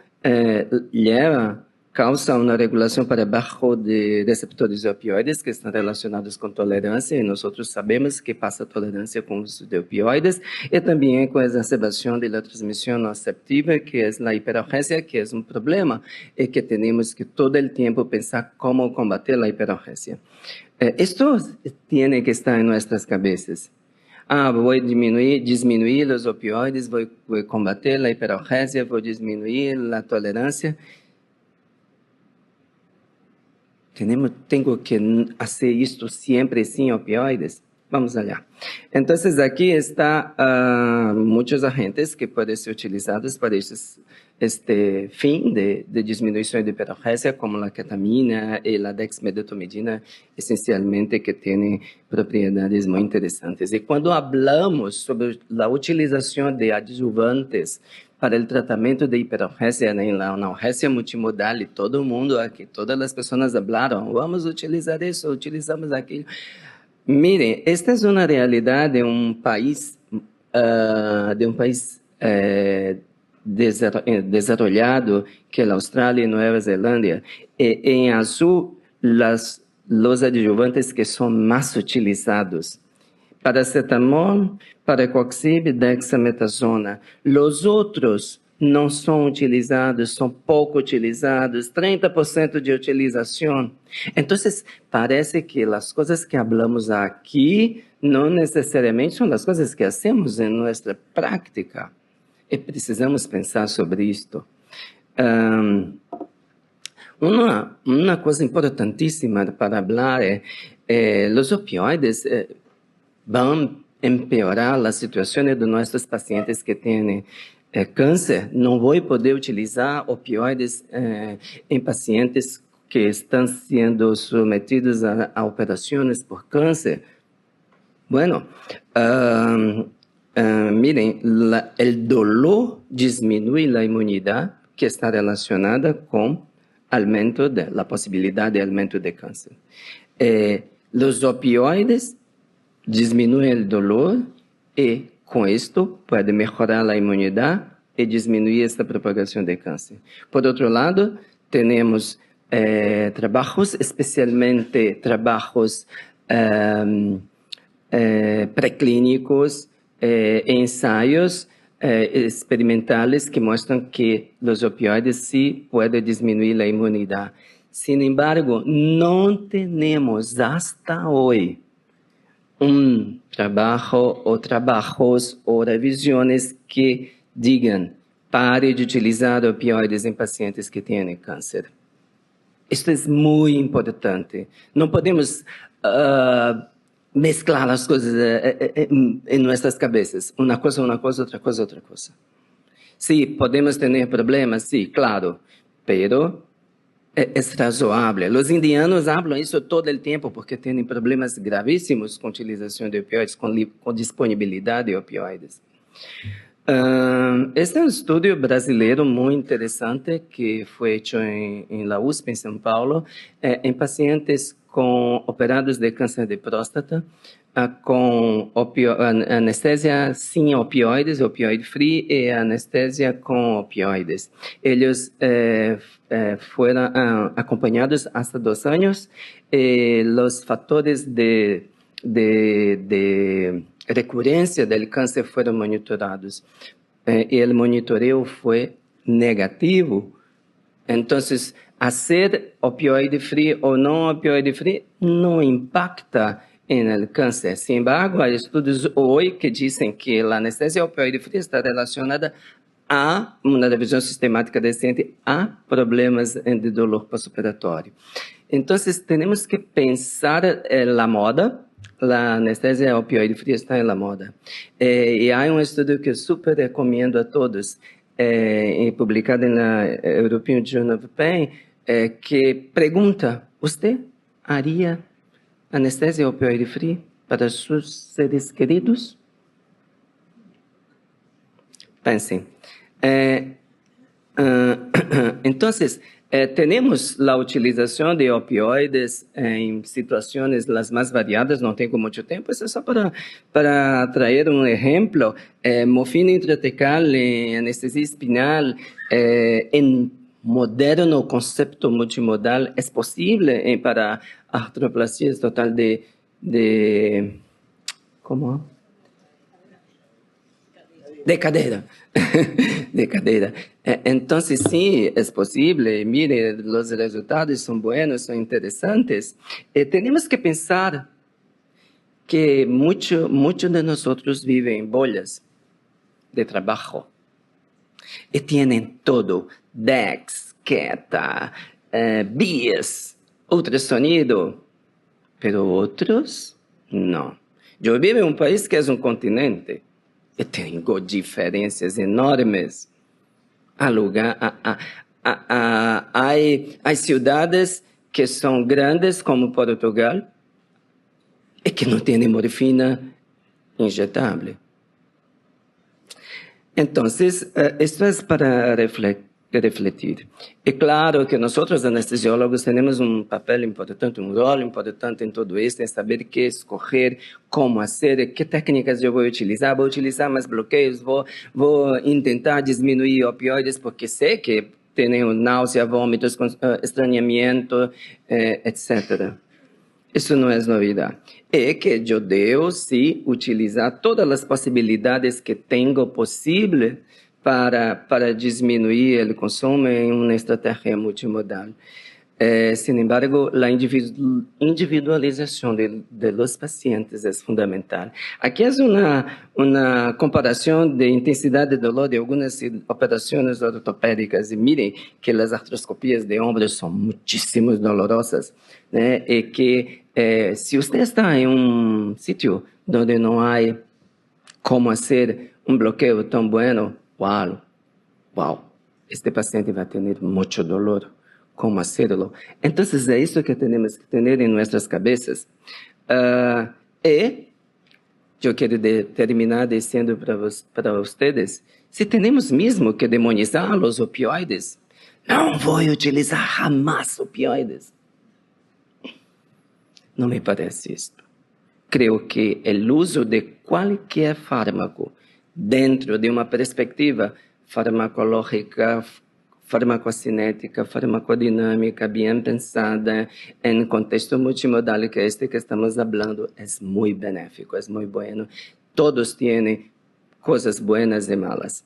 causa una regulación para bajo de receptores de opioides que están relacionados con tolerancia, y nosotros sabemos que pasa tolerancia con el uso de opioides, y también con exacerbación de la transmisión nociceptiva, que es la hiperalgesia, que es un problema, y que tenemos que todo el tiempo pensar cómo combatir la hiperalgesia. Esto tiene que estar en nuestras cabezas. Voy a disminuir los opioides, voy a combatir la hiperalgesia, voy a disminuir la tolerancia. Tengo que hacer esto siempre sin opioides. Vamos allá. Entonces, aquí está muchos agentes que pueden ser utilizados para este fin de disminución de hiperalgesia, como la ketamina y la dexmedetomidina, esencialmente que tienen propiedades muy interesantes. Y cuando hablamos sobre la utilización de adjuvantes para el tratamiento de hiperalgesia en la analgesia multimodal, y todo el mundo aquí, todas las personas hablaron, vamos a utilizar eso, utilizamos aquello. Miren, esta es una realidad de un país, desarrollado, que es Australia y Nueva Zelanda. En azul, los adjuvantes que son más utilizados: paracetamol, parecoxib, dexametasona. Los otros no son utilizados, son poco utilizados, 30% de utilización. Entonces, parece que las cosas que hablamos aquí no necesariamente son las cosas que hacemos en nuestra práctica. Y precisamos pensar sobre esto. Una cosa importantísima para hablar es los opioides van a empeorar las situaciones de nuestros pacientes que tienen câncer, não vou poder utilizar opioides em pacientes que estão sendo submetidos a operações por câncer. Bueno, miren, el dolor disminuye la inmunidad que está relacionada con aumento de la posibilidad de aumento de cáncer. Los opioides disminuyen el dolor y con esto puede mejorar la inmunidad y disminuir esta propagación de cáncer. Por otro lado, tenemos trabajos, especialmente trabajos preclínicos, ensayos experimentales que muestran que los opioides sí pueden disminuir la inmunidad. Sin embargo, no tenemos hasta hoy un trabajo o trabajos o revisiones que digan pare de utilizar opioides en pacientes que tienen cáncer. Esto es muy importante. No podemos mezclar las cosas en nuestras cabezas. Una cosa, otra cosa, otra cosa. Sí, podemos tener problemas, sí, claro, pero es razonable. Los indianos hablan eso todo el tiempo porque tienen problemas gravísimos con utilización de opioides, con disponibilidad de opioides. Este es un estudio brasileño muy interesante que fue hecho en la USP, en São Paulo, en pacientes operados de cáncer de próstata, con anestesia sin opioides, opioid free, y anestesia con opioides. Ellos fueron acompañados hasta 2 años. Los factores de recurrencia del cáncer fueron monitorados. Y el monitoreo fue negativo. Entonces, hacer opioide free o no opioide free no impacta en el cáncer. Sin embargo, hay estudios hoy que dicen que la anestesia opioide free está relacionada a una revisión sistemática reciente a problemas de dolor postoperatorio. Entonces, tenemos que pensar en la moda. La anestesia opioide free está en la moda. Y hay un estudio que súper recomiendo a todos, publicado en la European Journal of Pain, que pregunta, ¿usted haría anestesia opioide free para sus seres queridos? Pensen. Entonces, tenemos la utilización de opioides en situaciones las más variadas, no tengo mucho tiempo, es solo para traer un ejemplo. Morfina intratecal en anestesia espinal, en moderno concepto multimodal, es posible para artroplastías total de ¿cómo? De cadera. De cadera. Entonces, sí, es posible. Mire, los resultados son buenos, son interesantes. Tenemos que pensar que muchos de nosotros viven en bolhas de trabajo. Y tienen todo. DEX, Keta, BIS, ultrasonido. Pero otros, no. Yo vivo en un país que es un continente. Y tengo diferencias enormes. Hay ciudades que son grandes como Portugal y que no tienen morfina inyectable. Entonces, esto es para refletir. Y claro que nosotros anestesiólogos tenemos un papel importante, un rol importante en todo esto, en saber qué escoger, cómo hacer, qué técnicas yo voy a utilizar. Voy a utilizar más bloqueos, voy a intentar disminuir opioides porque sé que tienen náusea, vómitos, estreñimiento, etc. Eso no es novedad. Es que yo debo, sí, utilizar todas las posibilidades que tengo posible para disminuir el consumo en una estrategia multimodal. Sin embargo, la individualización de los pacientes es fundamental. Aquí es una comparación de intensidad de dolor de algunas operaciones ortopédicas. Y miren que las artroscopías de hombros son muchísimo dolorosas. Y que si usted está en un sitio donde no hay cómo hacer un bloqueo tan bueno, cual, wow, este paciente va a tener mucho dolor. ¿Cómo hacerlo? Entonces, es eso que tenemos que tener en nuestras cabezas. Y yo quiero terminar diciendo para ustedes, si tenemos mismo que demonizar los opioides, no voy a utilizar jamás opioides. No me parece esto. Creo que el uso de cualquier fármaco dentro de una perspectiva farmacológica, farmacocinética, farmacodinámica, bien pensada, en contexto multimodal que este que estamos hablando, es muy benéfico, es muy bueno. Todos tienen cosas buenas y malas.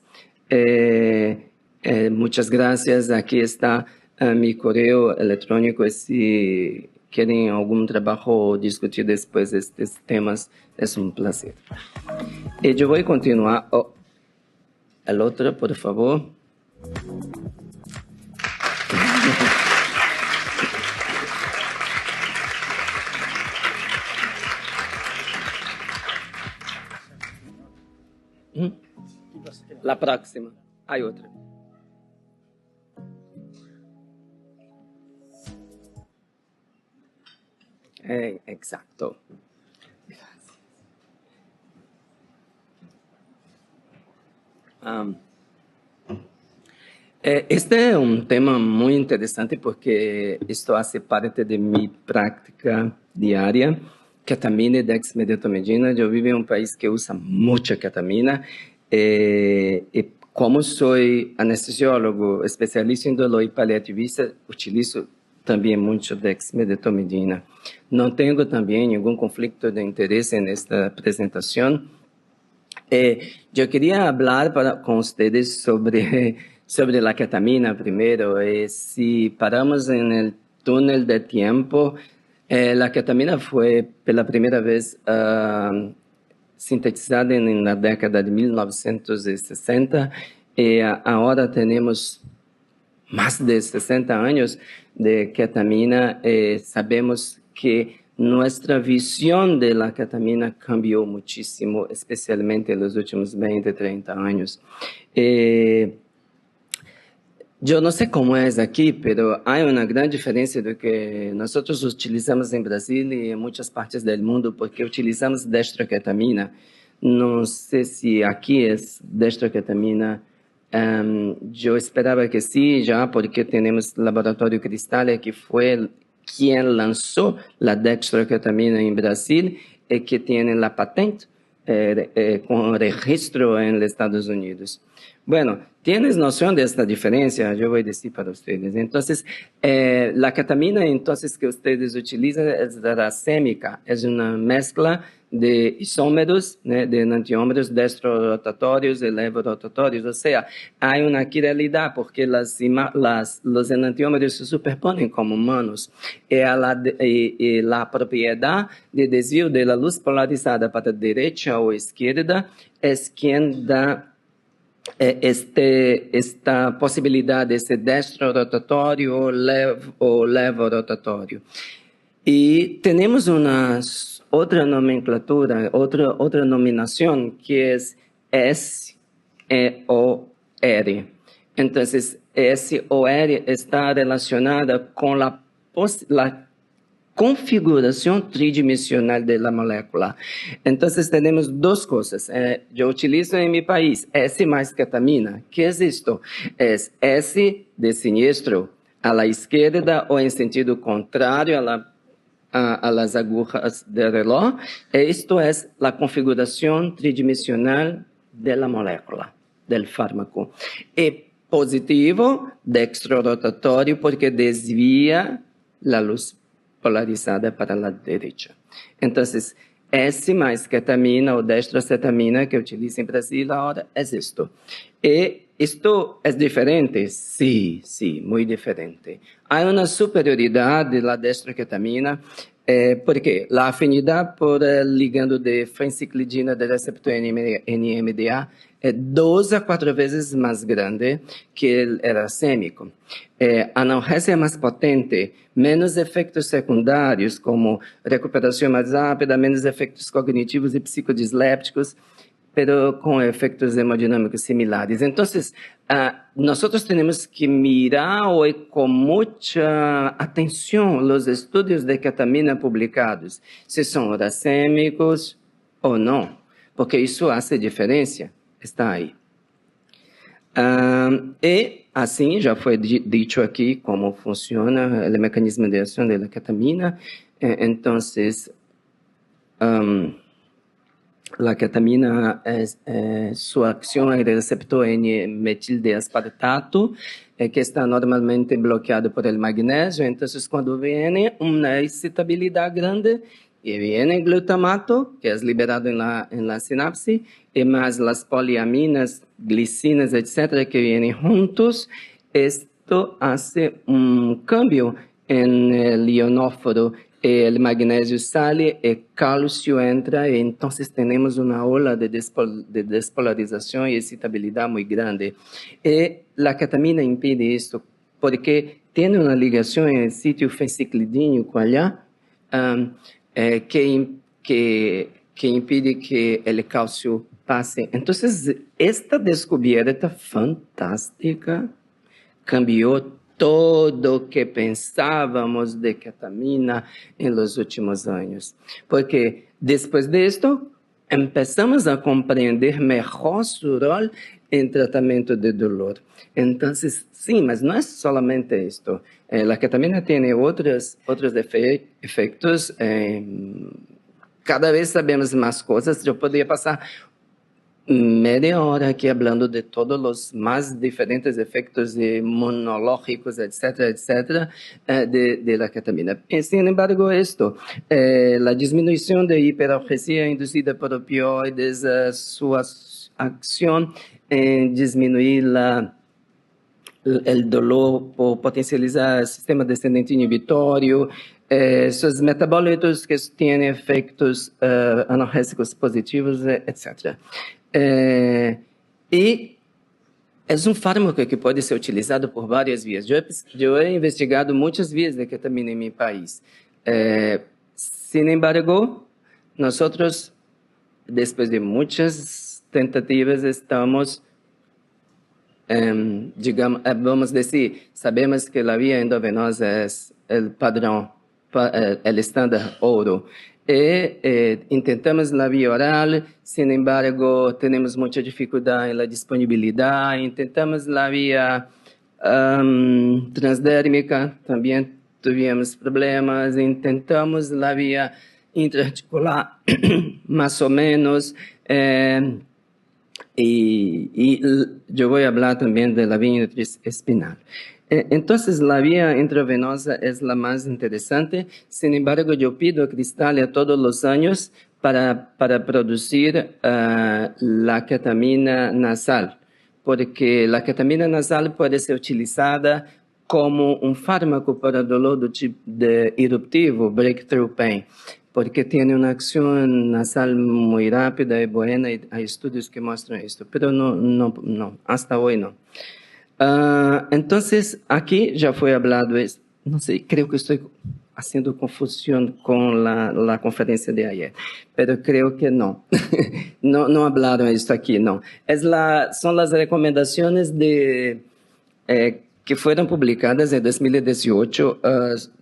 Muchas gracias. Aquí está mi correo electrónico. Si quieren algún trabajo o discutir después de estos temas, es un placer. Y yo voy a continuar. El otro, por favor. La próxima. Hay otra. Exacto. Este es un tema muy interesante porque esto hace parte de mi práctica diaria. Ketamina y dexmedetomidina. Yo vivo en un país que usa mucha ketamina. Y como soy anestesiólogo, especialista en dolor y paliativista, utilizo también mucho dexmedetomidina. No tengo también ningún conflicto de interés en esta presentación. Yo quería hablar con ustedes sobre la ketamina primero. Si paramos en el túnel de tiempo, la ketamina fue por la primera vez sintetizada en la década de 1960 y ahora tenemos más de 60 años de ketamina. Sabemos que nuestra visión de la ketamina cambió muchísimo, especialmente en los últimos 20, 30 años. Yo no sé cómo es aquí, pero hay una gran diferencia de que nosotros utilizamos en Brasil y en muchas partes del mundo porque utilizamos dextroketamina. No sé si aquí es dextroketamina. Yo esperaba que sí, ya porque tenemos el laboratorio Cristal, que fue quien lanzó la dextroketamina en Brasil y que tiene la patente con registro en los Estados Unidos. Bueno, ¿tienes noción de esta diferencia? Yo voy a decir para ustedes. Entonces, la ketamina entonces, que ustedes utilizan es racémica, es una mezcla de isómeros, de enantiómeros dextrorotatorios y levorotatorios. O sea, hay una quiralidad porque los enantiómeros se superponen como humanos. Y la propiedad de desvío de la luz polarizada para derecha o izquierda es quien da esta posibilidad de ser destro rotatorio o levo-rotatório. Y tenemos otra nomenclatura, otra nominación que es SOR. Entonces, SOR está relacionada con la configuración tridimensional de la molécula. Entonces, tenemos dos cosas. Yo utilizo en mi país S más ketamina. ¿Qué es esto? Es S de siniestro a la izquierda o en sentido contrario a las agujas del reloj. Esto es la configuración tridimensional de la molécula, del fármaco. Y positivo, dextrorotatorio, porque desvía la luz polarizada para la derecha. Entonces, S más ketamina o dextrocetamina que utiliza en Brasil ahora es esto. Y esto es diferente, sí, muy diferente. Hay una superioridad de la dextroketamina porque la afinidad por el ligando de fenciclidina del receptor NMDA es 2 a 4 veces más grande que el racémico. Analgesia más potente, menos efectos secundarios como recuperación más rápida, menos efectos cognitivos y psicodislépticos. pero con efectos hemodinámicos similares. Entonces, nosotros tenemos que mirar hoy con mucha atención los estudios de ketamina publicados, si son uracémicos o no, porque eso hace diferencia, está ahí. Y así ya fue dicho aquí cómo funciona el mecanismo de acción de la ketamina. Entonces, la ketamina, su acción en el receptor N-metil de aspartato, que está normalmente bloqueado por el magnesio. Entonces, cuando viene una excitabilidad grande, y viene el glutamato, que es liberado en la sinapsis, y más las poliaminas, glicinas, etcétera, que vienen juntos, esto hace un cambio en el ionóforo. El magnesio sale, el calcio entra, y entonces tenemos una ola de despolarización y excitabilidad muy grande. Y la ketamina impide esto, porque tiene una ligación en el sitio fenciclidínico allá, que impide que el calcio pase. Entonces, esta descubierta fantástica cambió todo que pensábamos de ketamina en los últimos años. Porque después de esto, empezamos a comprender mejor su rol en tratamiento de dolor. Entonces, sí, mas no es solamente esto. La ketamina tiene otros efectos. Cada vez sabemos más cosas. Yo podría pasar media hora aquí hablando de todos los más diferentes efectos inmunológicos, etcétera, etcétera, de la ketamina. Sin embargo, la disminución de hiperalgesia inducida por opioides, su acción en disminuir el dolor por potencializar el sistema descendente inhibitorio, sus metabolitos que tienen efectos analgésicos positivos, etc. Y es un fármaco que puede ser utilizado por varias vías. Yo he investigado muchas vías de ketamina en mi país. Sin embargo, nosotros, después de muchas tentativas, estamos, digamos, vamos decir, sabemos que la vía endovenosa es el padrón, el estándar oro. Intentamos la vía oral, sin embargo, tenemos mucha dificultad en la disponibilidad. Intentamos la vía transdérmica, también tuvimos problemas. Intentamos la vía intraarticular, más o menos. Y yo voy a hablar también de la vía espinal. Entonces, la vía intravenosa es la más interesante. Sin embargo, yo pido a Cristália todos los años para producir la ketamina nasal, porque la ketamina nasal puede ser utilizada como un fármaco para dolor de eruptivo, breakthrough pain, porque tiene una acción nasal muy rápida y buena, y hay estudios que muestran esto, pero no, hasta hoy no. Entonces, aquí ya fue hablado, no sé, creo que estoy haciendo confusión con la conferencia de ayer, pero creo que no. no hablaron esto aquí, no. Son las recomendaciones que fueron publicadas en 2018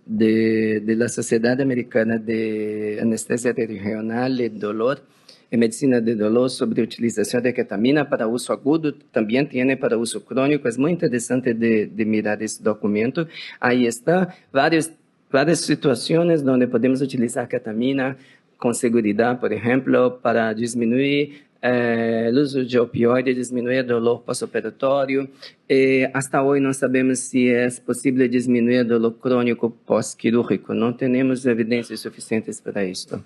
de la Sociedad Americana de Anestesia Regional y Dolor en medicina de dolor sobre utilización de ketamina para uso agudo, también tiene para uso crónico. Es muy interesante de mirar ese documento. Ahí está varias situaciones donde podemos utilizar ketamina con seguridad, por ejemplo, para disminuir el uso de opioides, disminuir el dolor postoperatorio. Hasta hoy no sabemos si es posible disminuir el dolor crónico postquirúrgico. No tenemos evidencias suficientes para esto.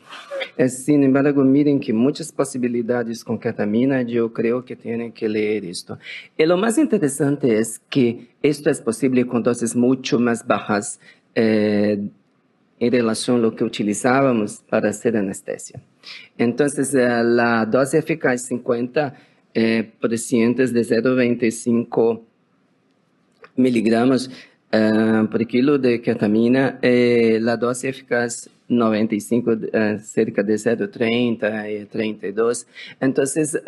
Sin embargo, miren que muchas posibilidades con ketamina, yo creo que tienen que leer esto. Y lo más interesante es que esto es posible con dosis mucho más bajas en relación a lo que utilizábamos para hacer anestesia. Entonces, la dosis eficaz 50 pacientes de 0,25 miligramos por kilo de ketamina, la dosis eficaz 95, cerca de 0,30 y 32. Entonces,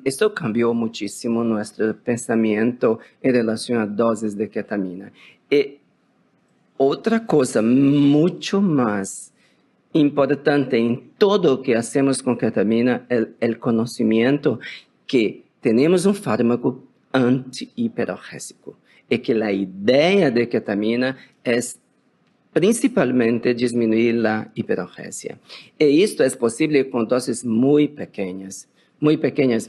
esto cambió muchísimo nuestro pensamiento en relación a dosis de ketamina. Y otra cosa mucho más importante en todo lo que hacemos con ketamina es el conocimiento que tenemos un fármaco antihiperalgésico y que la idea de ketamina es principalmente disminuir la hiperalgesia. Y esto es posible con dosis muy pequeñas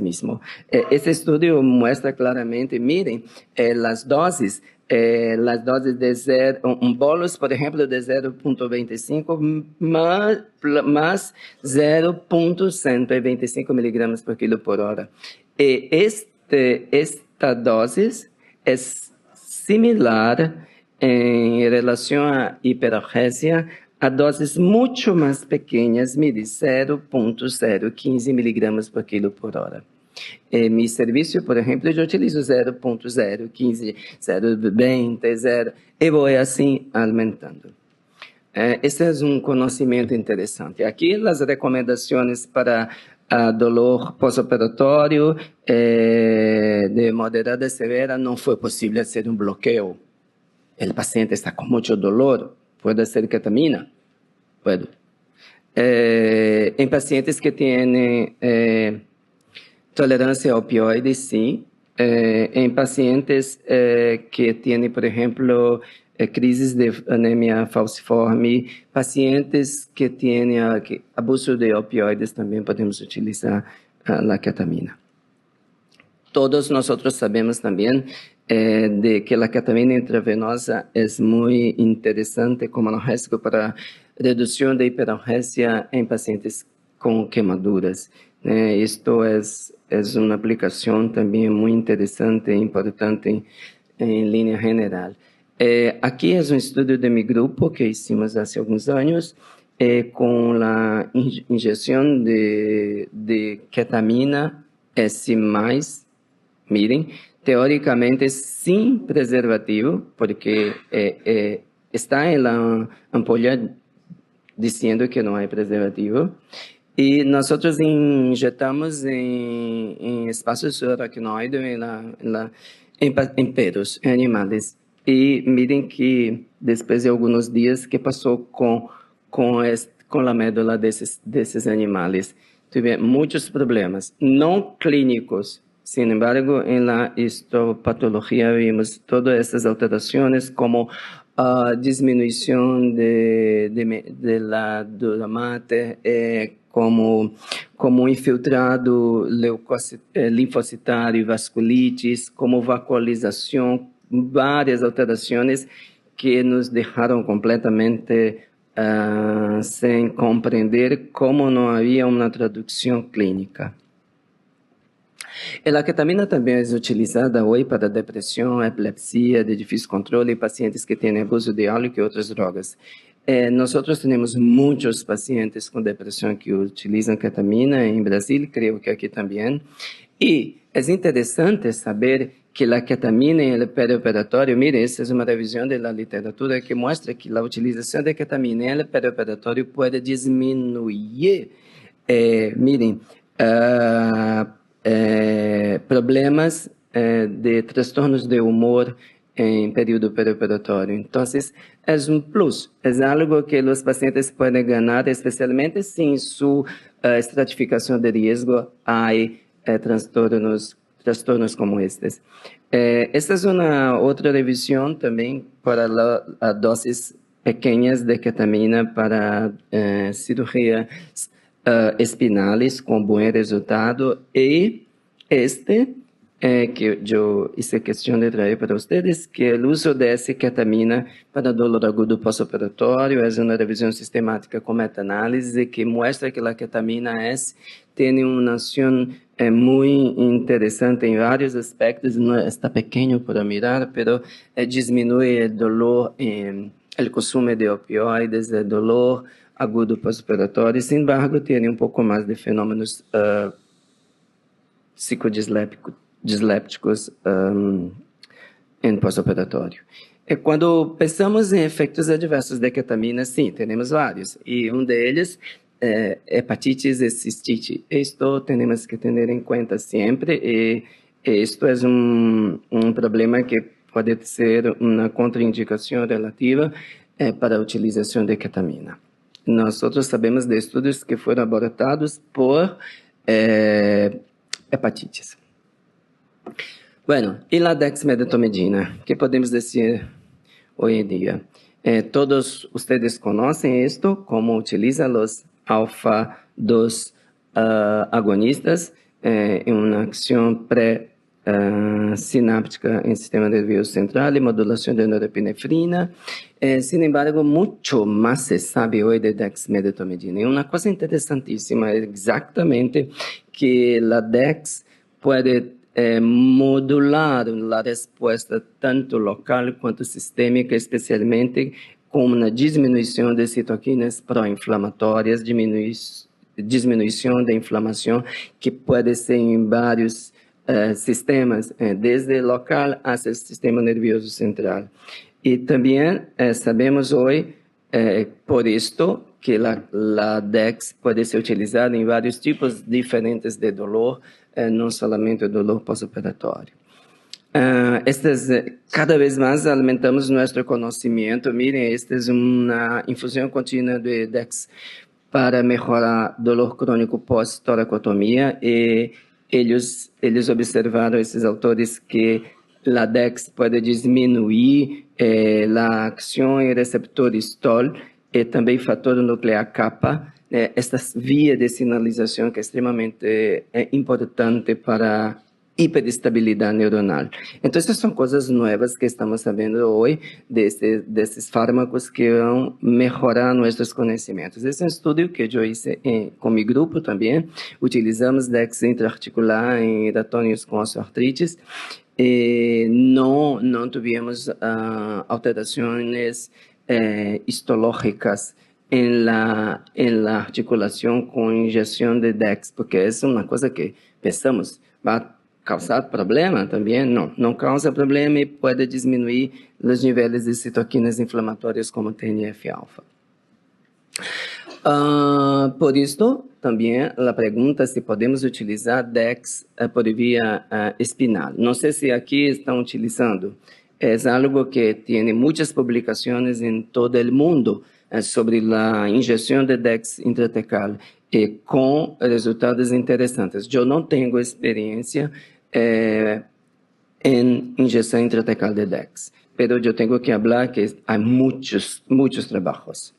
mismo. Este estudio muestra claramente, miren, las dosis de un bolus, por ejemplo, de 0,25 más 0,125 miligramos por kilo por hora. Esta dosis es similar en relación a hiperalgesia a dosis mucho más pequeñas, mide 0,015 miligramos por kilo por hora. En mi servicio, por ejemplo, yo utilizo 0,015, 0,20, 0, y voy así aumentando. Este es un conocimiento interesante. Aquí las recomendaciones para dolor postoperatorio de moderada a severa, no fue posible hacer un bloqueo. El paciente está con mucho dolor, puede hacer ketamina. Puede. En pacientes que tienen tolerancia a opioides, sí. En pacientes que tienen, por ejemplo, crisis de anemia falciforme, pacientes que tienen abuso de opioides, también podemos utilizar la ketamina. Todos nosotros sabemos también de que la ketamina intravenosa es muy interesante como analgésico para reducción de hiperalgesia en pacientes con quemaduras. Esto es una aplicación también muy interesante e importante en línea general. Aquí es un estudio de mi grupo que hicimos hace algunos años con la inyección de ketamina S+, miren, teóricamente sin preservativo, porque está en la ampolla diciendo que no hay preservativo. Y nosotros inyectamos en espacio subaracnoide en perros, en animales. Y miren que después de algunos días, ¿qué pasó con la médula de esos animales? Tuvieron muchos problemas, no clínicos. Sin embargo, en la histopatología vimos todas estas alteraciones como disminución de la dura mater, como infiltrado linfocitario y vasculitis, como vacuolización, varias alteraciones que nos dejaron completamente sin comprender cómo no había una traducción clínica. La ketamina también es utilizada hoy para depresión, epilepsia de difícil control y pacientes que tienen abuso de álcool y otras drogas. Nosotros tenemos muchos pacientes con depresión que utilizan ketamina en Brasil, creo que aquí también. Y es interesante saber que la ketamina en el perioperatorio, mire, esta es una revisión de la literatura que muestra que la utilización de ketamina en el perioperatorio puede disminuir, miren, problemas de trastornos de humor en periodo perioperatorio. Entonces, es un plus, es algo que los pacientes pueden ganar, especialmente si en su estratificación de riesgo hay trastornos como estos. Esta es una otra revisión también para las dosis pequeñas de ketamina para cirugías espinales con buen resultado, y que yo hice cuestión de traer para ustedes, que el uso de esa ketamina para dolor agudo postoperatorio es una revisión sistemática con meta-análisis que muestra que la ketamina S tiene una acción muy interesante en varios aspectos, no está pequeño para mirar, pero disminuye el dolor, el consumo de opioides, el dolor agudo postoperatorio, sin embargo, tiene un poco más de fenómenos psicodislépticos en postoperatorio. Quando pensamos em efeitos adversos da ketamina, sim, temos vários. E um deles é hepatites e cistite. Isto temos que ter em conta sempre. E isto é um problema que pode ser uma contraindicação relativa para a utilização de ketamina. Nós sabemos de estudos que foram abortados por hepatites. Bueno, e a dexmedetomidina? ¿Qué podemos dizer hoy en día? Todos ustedes conocen esto, cómo utilizan los alfa-2 agonistas en una acción sináptica en el sistema nervioso central y modulación de norepinefrina. Sin embargo, mucho más se sabe hoy de dexmedetomidina. Y una cosa interesantísima es exactamente que la dex puede modular a resposta tanto local quanto sistêmica, especialmente com uma diminuição de citoquinas pró-inflamatórias, diminuição da inflamação, que pode ser em vários sistemas, desde local até o sistema nervioso central. E também sabemos hoje, por isto, que a DEX pode ser utilizada em vários tipos diferentes de dolor, não somente o dolor pós-operatório. Cada vez mais aumentamos nosso conhecimento. Miren, esta é uma infusão contínua de DEX para melhorar dolor crônico pós-toracotomia, e eles observaram, esses autores, que a DEX pode diminuir a ação em receptores TOL e também fator nuclear kappa, esta via de sinalização que é extremamente importante para a hiperestabilidade neuronal. Então, essas são coisas novas que estamos sabendo hoje desses fármacos que vão melhorar nossos conhecimentos. Esse é um estudo que eu fiz com meu grupo também. Utilizamos DEX intraarticular em ratões com osteoartrite e não tivemos alterações histológicas en la articulación con inyección de DEX, porque es una cosa que pensamos, va a causar problema también. No causa problema y puede disminuir los niveles de citoquinas inflamatorias como TNF-alfa. Por esto, también la pregunta si podemos utilizar DEX por vía espinal. No sé si aquí están utilizando. Es algo que tiene muchas publicaciones en todo el mundo sobre la inyección de DEX intratecal con resultados interesantes. Yo no tengo experiencia en inyección intratecal de DEX, pero yo tengo que hablar que hay muchos trabajos.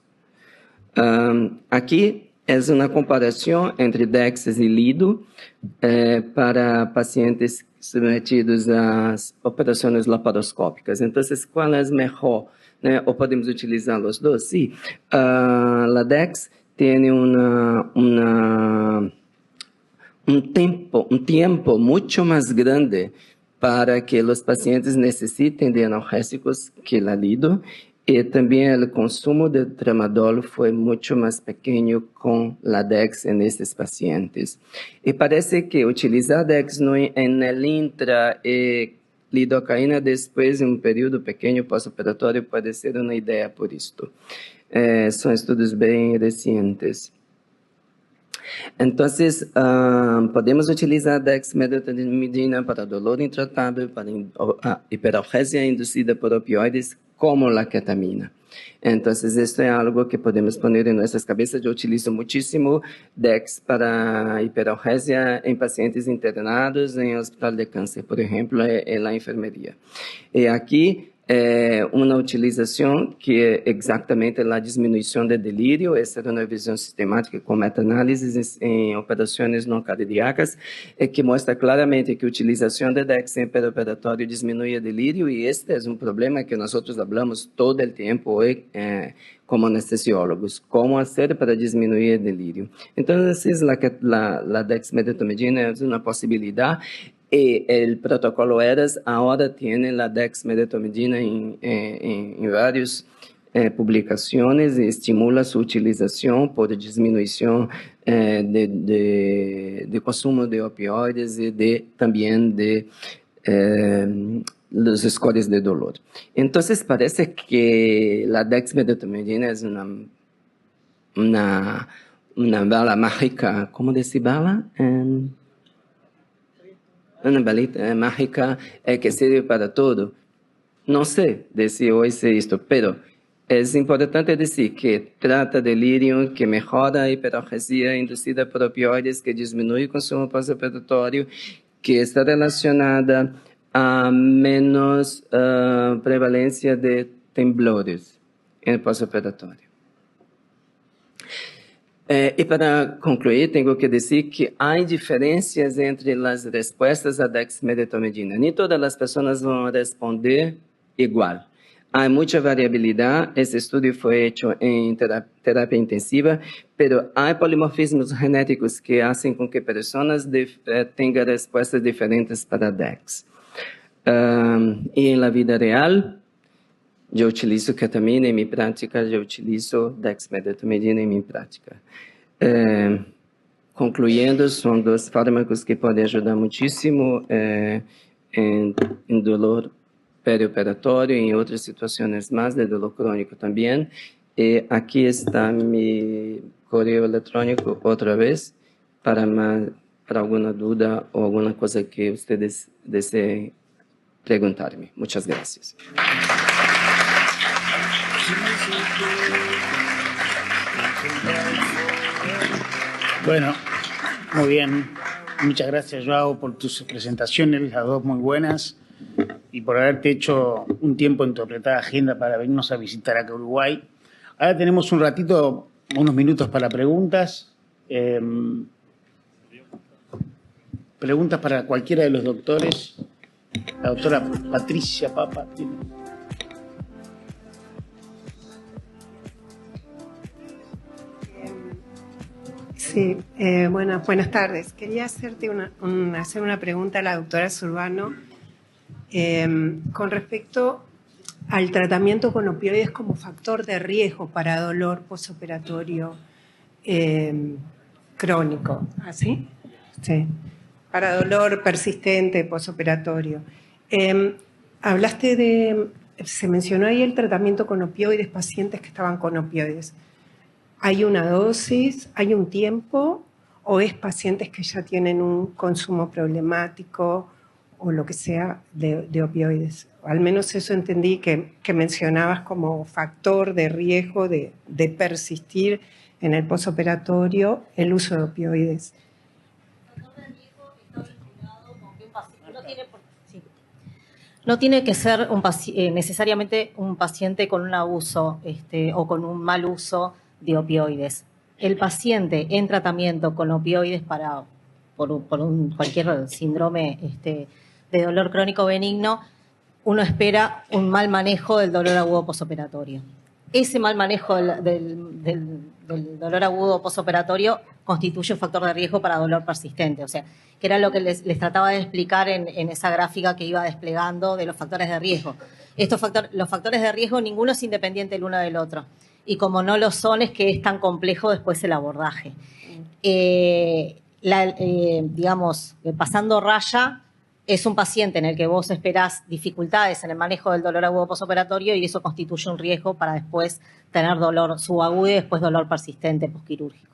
Aquí es una comparación entre DEX y Lido para pacientes submetidos às operações laparoscópicas. Então, qual é melhor? Ou podemos utilizar os dois? Sim. A DEX tem um tempo muito mais grande para que os pacientes necessitem de analgésicos que a Lido, e também o consumo de tramadol foi muito mais pequeno com a DEX nesses pacientes. E parece que utilizar DEX no intra e lidocaína depois de um período pequeno pós-operatório pode ser uma ideia por isto. São estudos bem recentes. Então, podemos utilizar dexmedetomidina para dolor intratável, para hiperalgesia induzida por opioides, como a ketamina. Então, isso é algo que podemos pôr em nossas cabeças. Eu utilizo muitíssimo DEX para hiperalgesia em pacientes internados em hospital de câncer, por exemplo, na enfermeria. E aqui, uma utilização que é exatamente a diminuição de delírio. Essa é uma visão sistemática com meta-análises em operações não cardíacas, que mostra claramente que a utilização de DEX em perioperatório diminui o delírio, e este é um problema que nós falamos todo o tempo hoje como anestesiólogos, como fazer para diminuir o delírio. Então, a dexmedetomidina é uma possibilidade. E o protocolo ERAS agora tem a dexmedetomidina em várias publicações e estimula sua utilização por diminuição de consumo de opioides e também de los scores de dolor. Entonces parece que la dexmedetomidina es una bala mágica, ¿cómo decir bala? Una balita mágica que sirve para todo. No sé decir hoy esto, pero es importante decir que trata delirium, que mejora a hiperalgesia inducida por opioides, que disminuye el consumo postoperatório, que está relacionada a menos prevalencia de temblores en el postoperatorio. Y para concluir, tengo que decir que hay diferencias entre las respuestas a dexmedetomidina. Ni todas las personas van a responder igual. Hay mucha variabilidad. Este estudio fue hecho en terapia intensiva, pero hay polimorfismos genéticos que hacen con que personas tengan respuestas diferentes para DEX. Y en la vida real, yo utilizo ketamina en mi práctica, yo utilizo dexmedetomidina en mi práctica. Concluyendo, son dos fármacos que pueden ayudar muchísimo en dolor perioperatorio y en otras situaciones más de dolor crónico también. Aquí está mi correo electrónico otra vez para alguna duda o alguna cosa que ustedes deseen preguntarme. Muchas gracias. Bueno, muy bien. Muchas gracias, Joao, por tus presentaciones, las dos muy buenas, y por haberte hecho un tiempo en tu apretada agenda para venirnos a visitar acá a Uruguay. Ahora tenemos un ratito, unos minutos para preguntas. Preguntas para cualquiera de los doctores. La doctora Patricia Papa tiene. Sí, buenas tardes. Quería hacerte hacer una pregunta a la doctora Zurbano con respecto al tratamiento con opioides como factor de riesgo para dolor postoperatorio crónico. ¿Así? Sí. Para dolor persistente postoperatorio. Se mencionó ahí el tratamiento con opioides, pacientes que estaban con opioides. ¿Hay una dosis? ¿Hay un tiempo? ¿O es pacientes que ya tienen un consumo problemático o lo que sea de opioides? Al menos eso entendí que mencionabas como factor de riesgo de persistir en el postoperatorio el uso de opioides. No tiene que ser necesariamente un paciente con un abuso o con un mal uso de opioides. El paciente en tratamiento con opioides por cualquier síndrome de dolor crónico benigno, uno espera un mal manejo del dolor agudo postoperatorio. Ese mal manejo del dolor agudo postoperatorio constituye un factor de riesgo para dolor persistente. O sea, que era lo que les trataba de explicar en esa gráfica que iba desplegando de los factores de riesgo. Los factores de riesgo, ninguno es independiente el uno del otro. Y como no lo son, es que es tan complejo después el abordaje. Pasando raya, es un paciente en el que vos esperás dificultades en el manejo del dolor agudo postoperatorio y eso constituye un riesgo para después tener dolor subagudo y después dolor persistente posquirúrgico.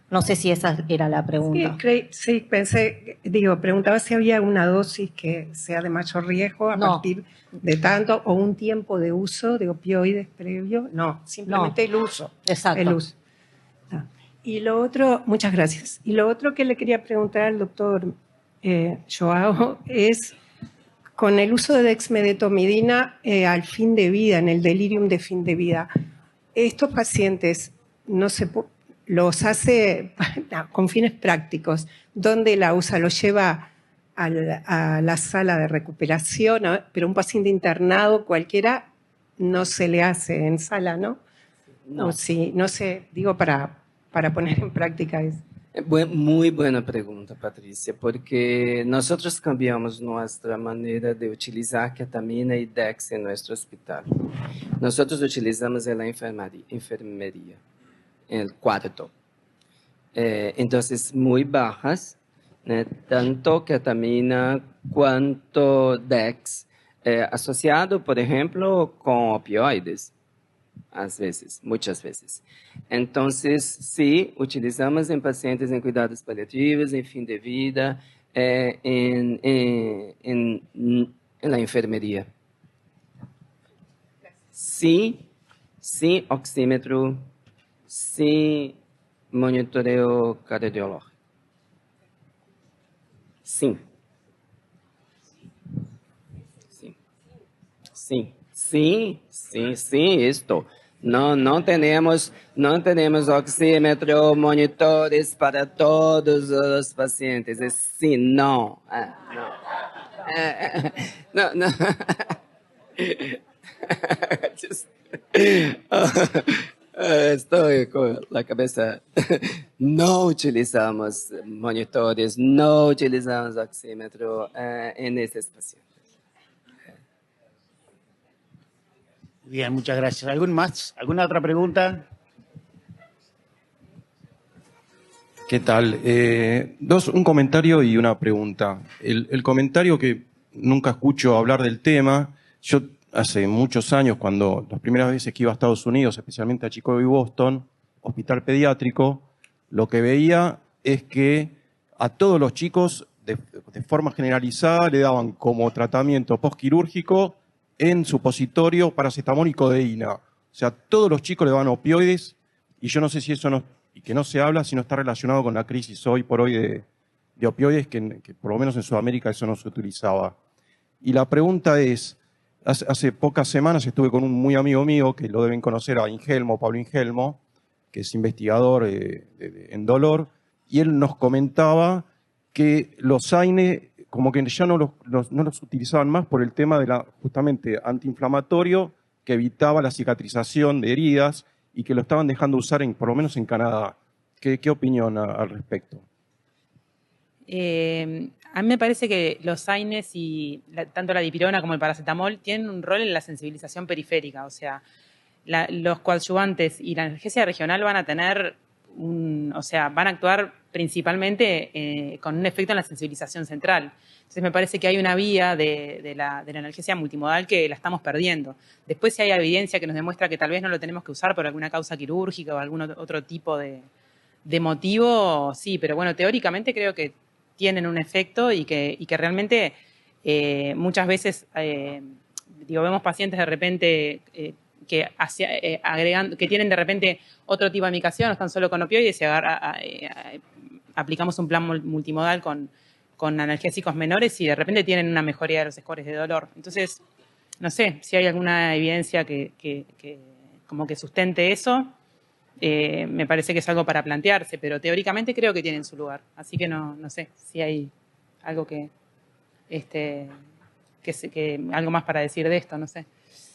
No sé si esa era la pregunta. Sí, preguntaba si había una dosis que sea de mayor riesgo a partir de tanto o un tiempo de uso de opioides previo. No, simplemente el uso. Exacto. El uso. Y lo otro, muchas gracias. Y lo otro que le quería preguntar al doctor Joao es con el uso de dexmedetomidina al fin de vida, en el delirium de fin de vida. Estos pacientes los hace con fines prácticos. ¿Dónde la usa? ¿Lo lleva a la sala de recuperación? Pero un paciente internado cualquiera no se le hace en sala, ¿no? No. O sí, no sé, digo para poner en práctica eso. Muy buena pregunta, Patricia, porque nosotros cambiamos nuestra manera de utilizar ketamina y DEX en nuestro hospital. Nosotros utilizamos en la enfermería, en el cuarto. Entonces, muy bajas, tanto ketamina quanto Dex, associado, por exemplo, com opioides, às vezes, muitas vezes. Então, sim, utilizamos em pacientes em cuidados paliativos, em fim de vida, na enfermeria. Sim, oxímetro, sim, monitoreo cardiológico. Sim. Isto. Não temos oxímetro, monitores para todos os pacientes. Sim, não. Não. Estou com a cabeça. Não utilizamos monitores, não utilizamos oxímetro nesses pacientes. Bien, muchas gracias. ¿Algún más? ¿Alguna otra pregunta? ¿Qué tal? Un comentario y una pregunta. El comentario, que nunca escucho hablar del tema. Yo hace muchos años, cuando las primeras veces que iba a Estados Unidos, especialmente a Chicago y Boston, hospital pediátrico, lo que veía es que a todos los chicos, de forma generalizada, le daban como tratamiento postquirúrgico en supositorio paracetamol y codeína. O sea, todos los chicos le daban opioides, y yo no sé si eso no, y que no se habla, si no está relacionado con la crisis hoy por hoy de opioides, que por lo menos en Sudamérica eso no se utilizaba. Y la pregunta es, hace pocas semanas estuve con un muy amigo mío, que lo deben conocer, a Ingelmo, Pablo Ingelmo, que es investigador en dolor, y él nos comentaba que los AINE como que ya no los utilizaban más por el tema de justamente antiinflamatorio, que evitaba la cicatrización de heridas, y que lo estaban dejando usar por lo menos en Canadá. ¿Qué opinión al respecto? A mí me parece que los AINES y tanto la dipirona como el paracetamol tienen un rol en la sensibilización periférica. O sea, los coadyuvantes y la analgesia regional van a tener van a actuar principalmente con un efecto en la sensibilización central. Entonces me parece que hay una vía de la analgesia multimodal que la estamos perdiendo. Después, si hay evidencia que nos demuestra que tal vez no lo tenemos que usar por alguna causa quirúrgica o algún otro tipo de motivo, sí, pero bueno, teóricamente creo que tienen un efecto y que realmente muchas veces, vemos pacientes de repente que tienen de repente otro tipo de medicación, no están solo con opioides, aplicamos un plan multimodal con analgésicos menores y de repente tienen una mejoría de los scores de dolor. Entonces, no sé si hay alguna evidencia que como que sustente eso. Me parece que es algo para plantearse, pero teóricamente creo que tienen su lugar. Así que no sé si hay algo algo más para decir de esto, no sé.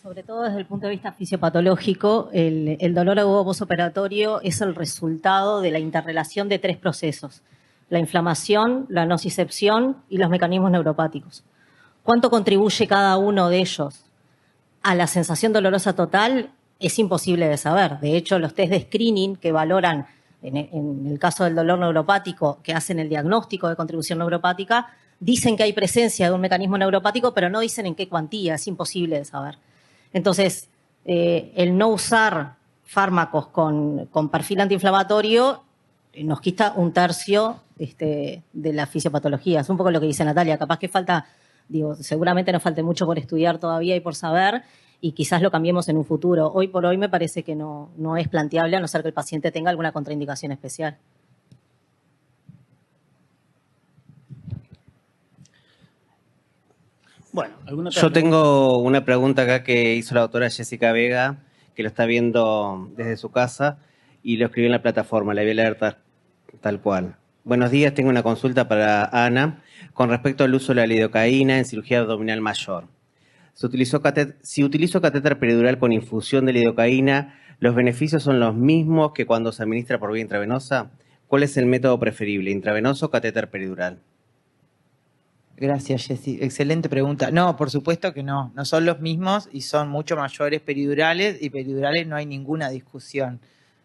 Sobre todo desde el punto de vista fisiopatológico, el dolor agudo postoperatorio es el resultado de la interrelación de tres procesos: la inflamación, la nocicepción y los mecanismos neuropáticos. ¿Cuánto contribuye cada uno de ellos a la sensación dolorosa total? Es imposible de saber. De hecho, los test de screening que valoran, en el caso del dolor neuropático, que hacen el diagnóstico de contribución neuropática, dicen que hay presencia de un mecanismo neuropático, pero no dicen en qué cuantía. Es imposible de saber. Entonces, el no usar fármacos con perfil antiinflamatorio nos quita un tercio de la fisiopatología. Es un poco lo que dice Natalia. Capaz que falta, seguramente nos falte mucho por estudiar todavía y por saber, y quizás lo cambiemos en un futuro. Hoy por hoy me parece que no es planteable, a no ser que el paciente tenga alguna contraindicación especial. Bueno, yo tengo una pregunta acá que hizo la doctora Jessica Vega, que lo está viendo desde su casa y lo escribió en la plataforma, la voy a leer tal cual. Buenos días, tengo una consulta para Ana con respecto al uso de la lidocaína en cirugía abdominal mayor. Si utilizo catéter peridural con infusión de lidocaína, ¿los beneficios son los mismos que cuando se administra por vía intravenosa? ¿Cuál es el método preferible, intravenoso o catéter peridural? Gracias, Jessy. Excelente pregunta. No, por supuesto que no. No son los mismos y son mucho mayores peridurales, y peridurales no hay ninguna discusión.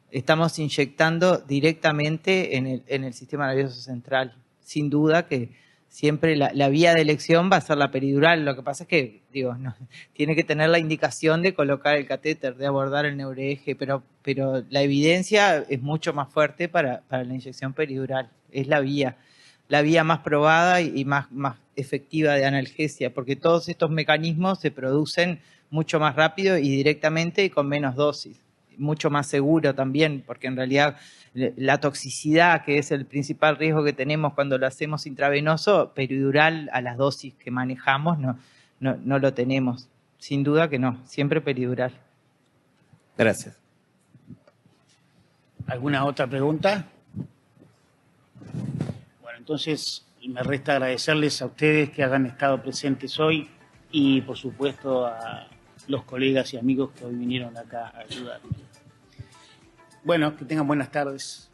Estamos inyectando directamente en el sistema nervioso central. sin duda que siempre la vía de elección va a ser la peridural. Lo que pasa es que, no, tiene que tener la indicación de colocar el catéter, de abordar el neuroeje, pero la evidencia es mucho más fuerte para la inyección peridural. Es la vía más probada y más efectiva de analgesia, porque todos estos mecanismos se producen mucho más rápido y directamente y con menos dosis. Mucho más seguro también, porque en realidad la toxicidad, que es el principal riesgo que tenemos cuando lo hacemos intravenoso, peridural a las dosis que manejamos no lo tenemos. Sin duda que no, siempre peridural. Gracias. ¿Alguna otra pregunta? Bueno, entonces me resta agradecerles a ustedes que hayan estado presentes hoy y, por supuesto, a los colegas y amigos que hoy vinieron acá a ayudarnos. Bueno, que tengan buenas tardes.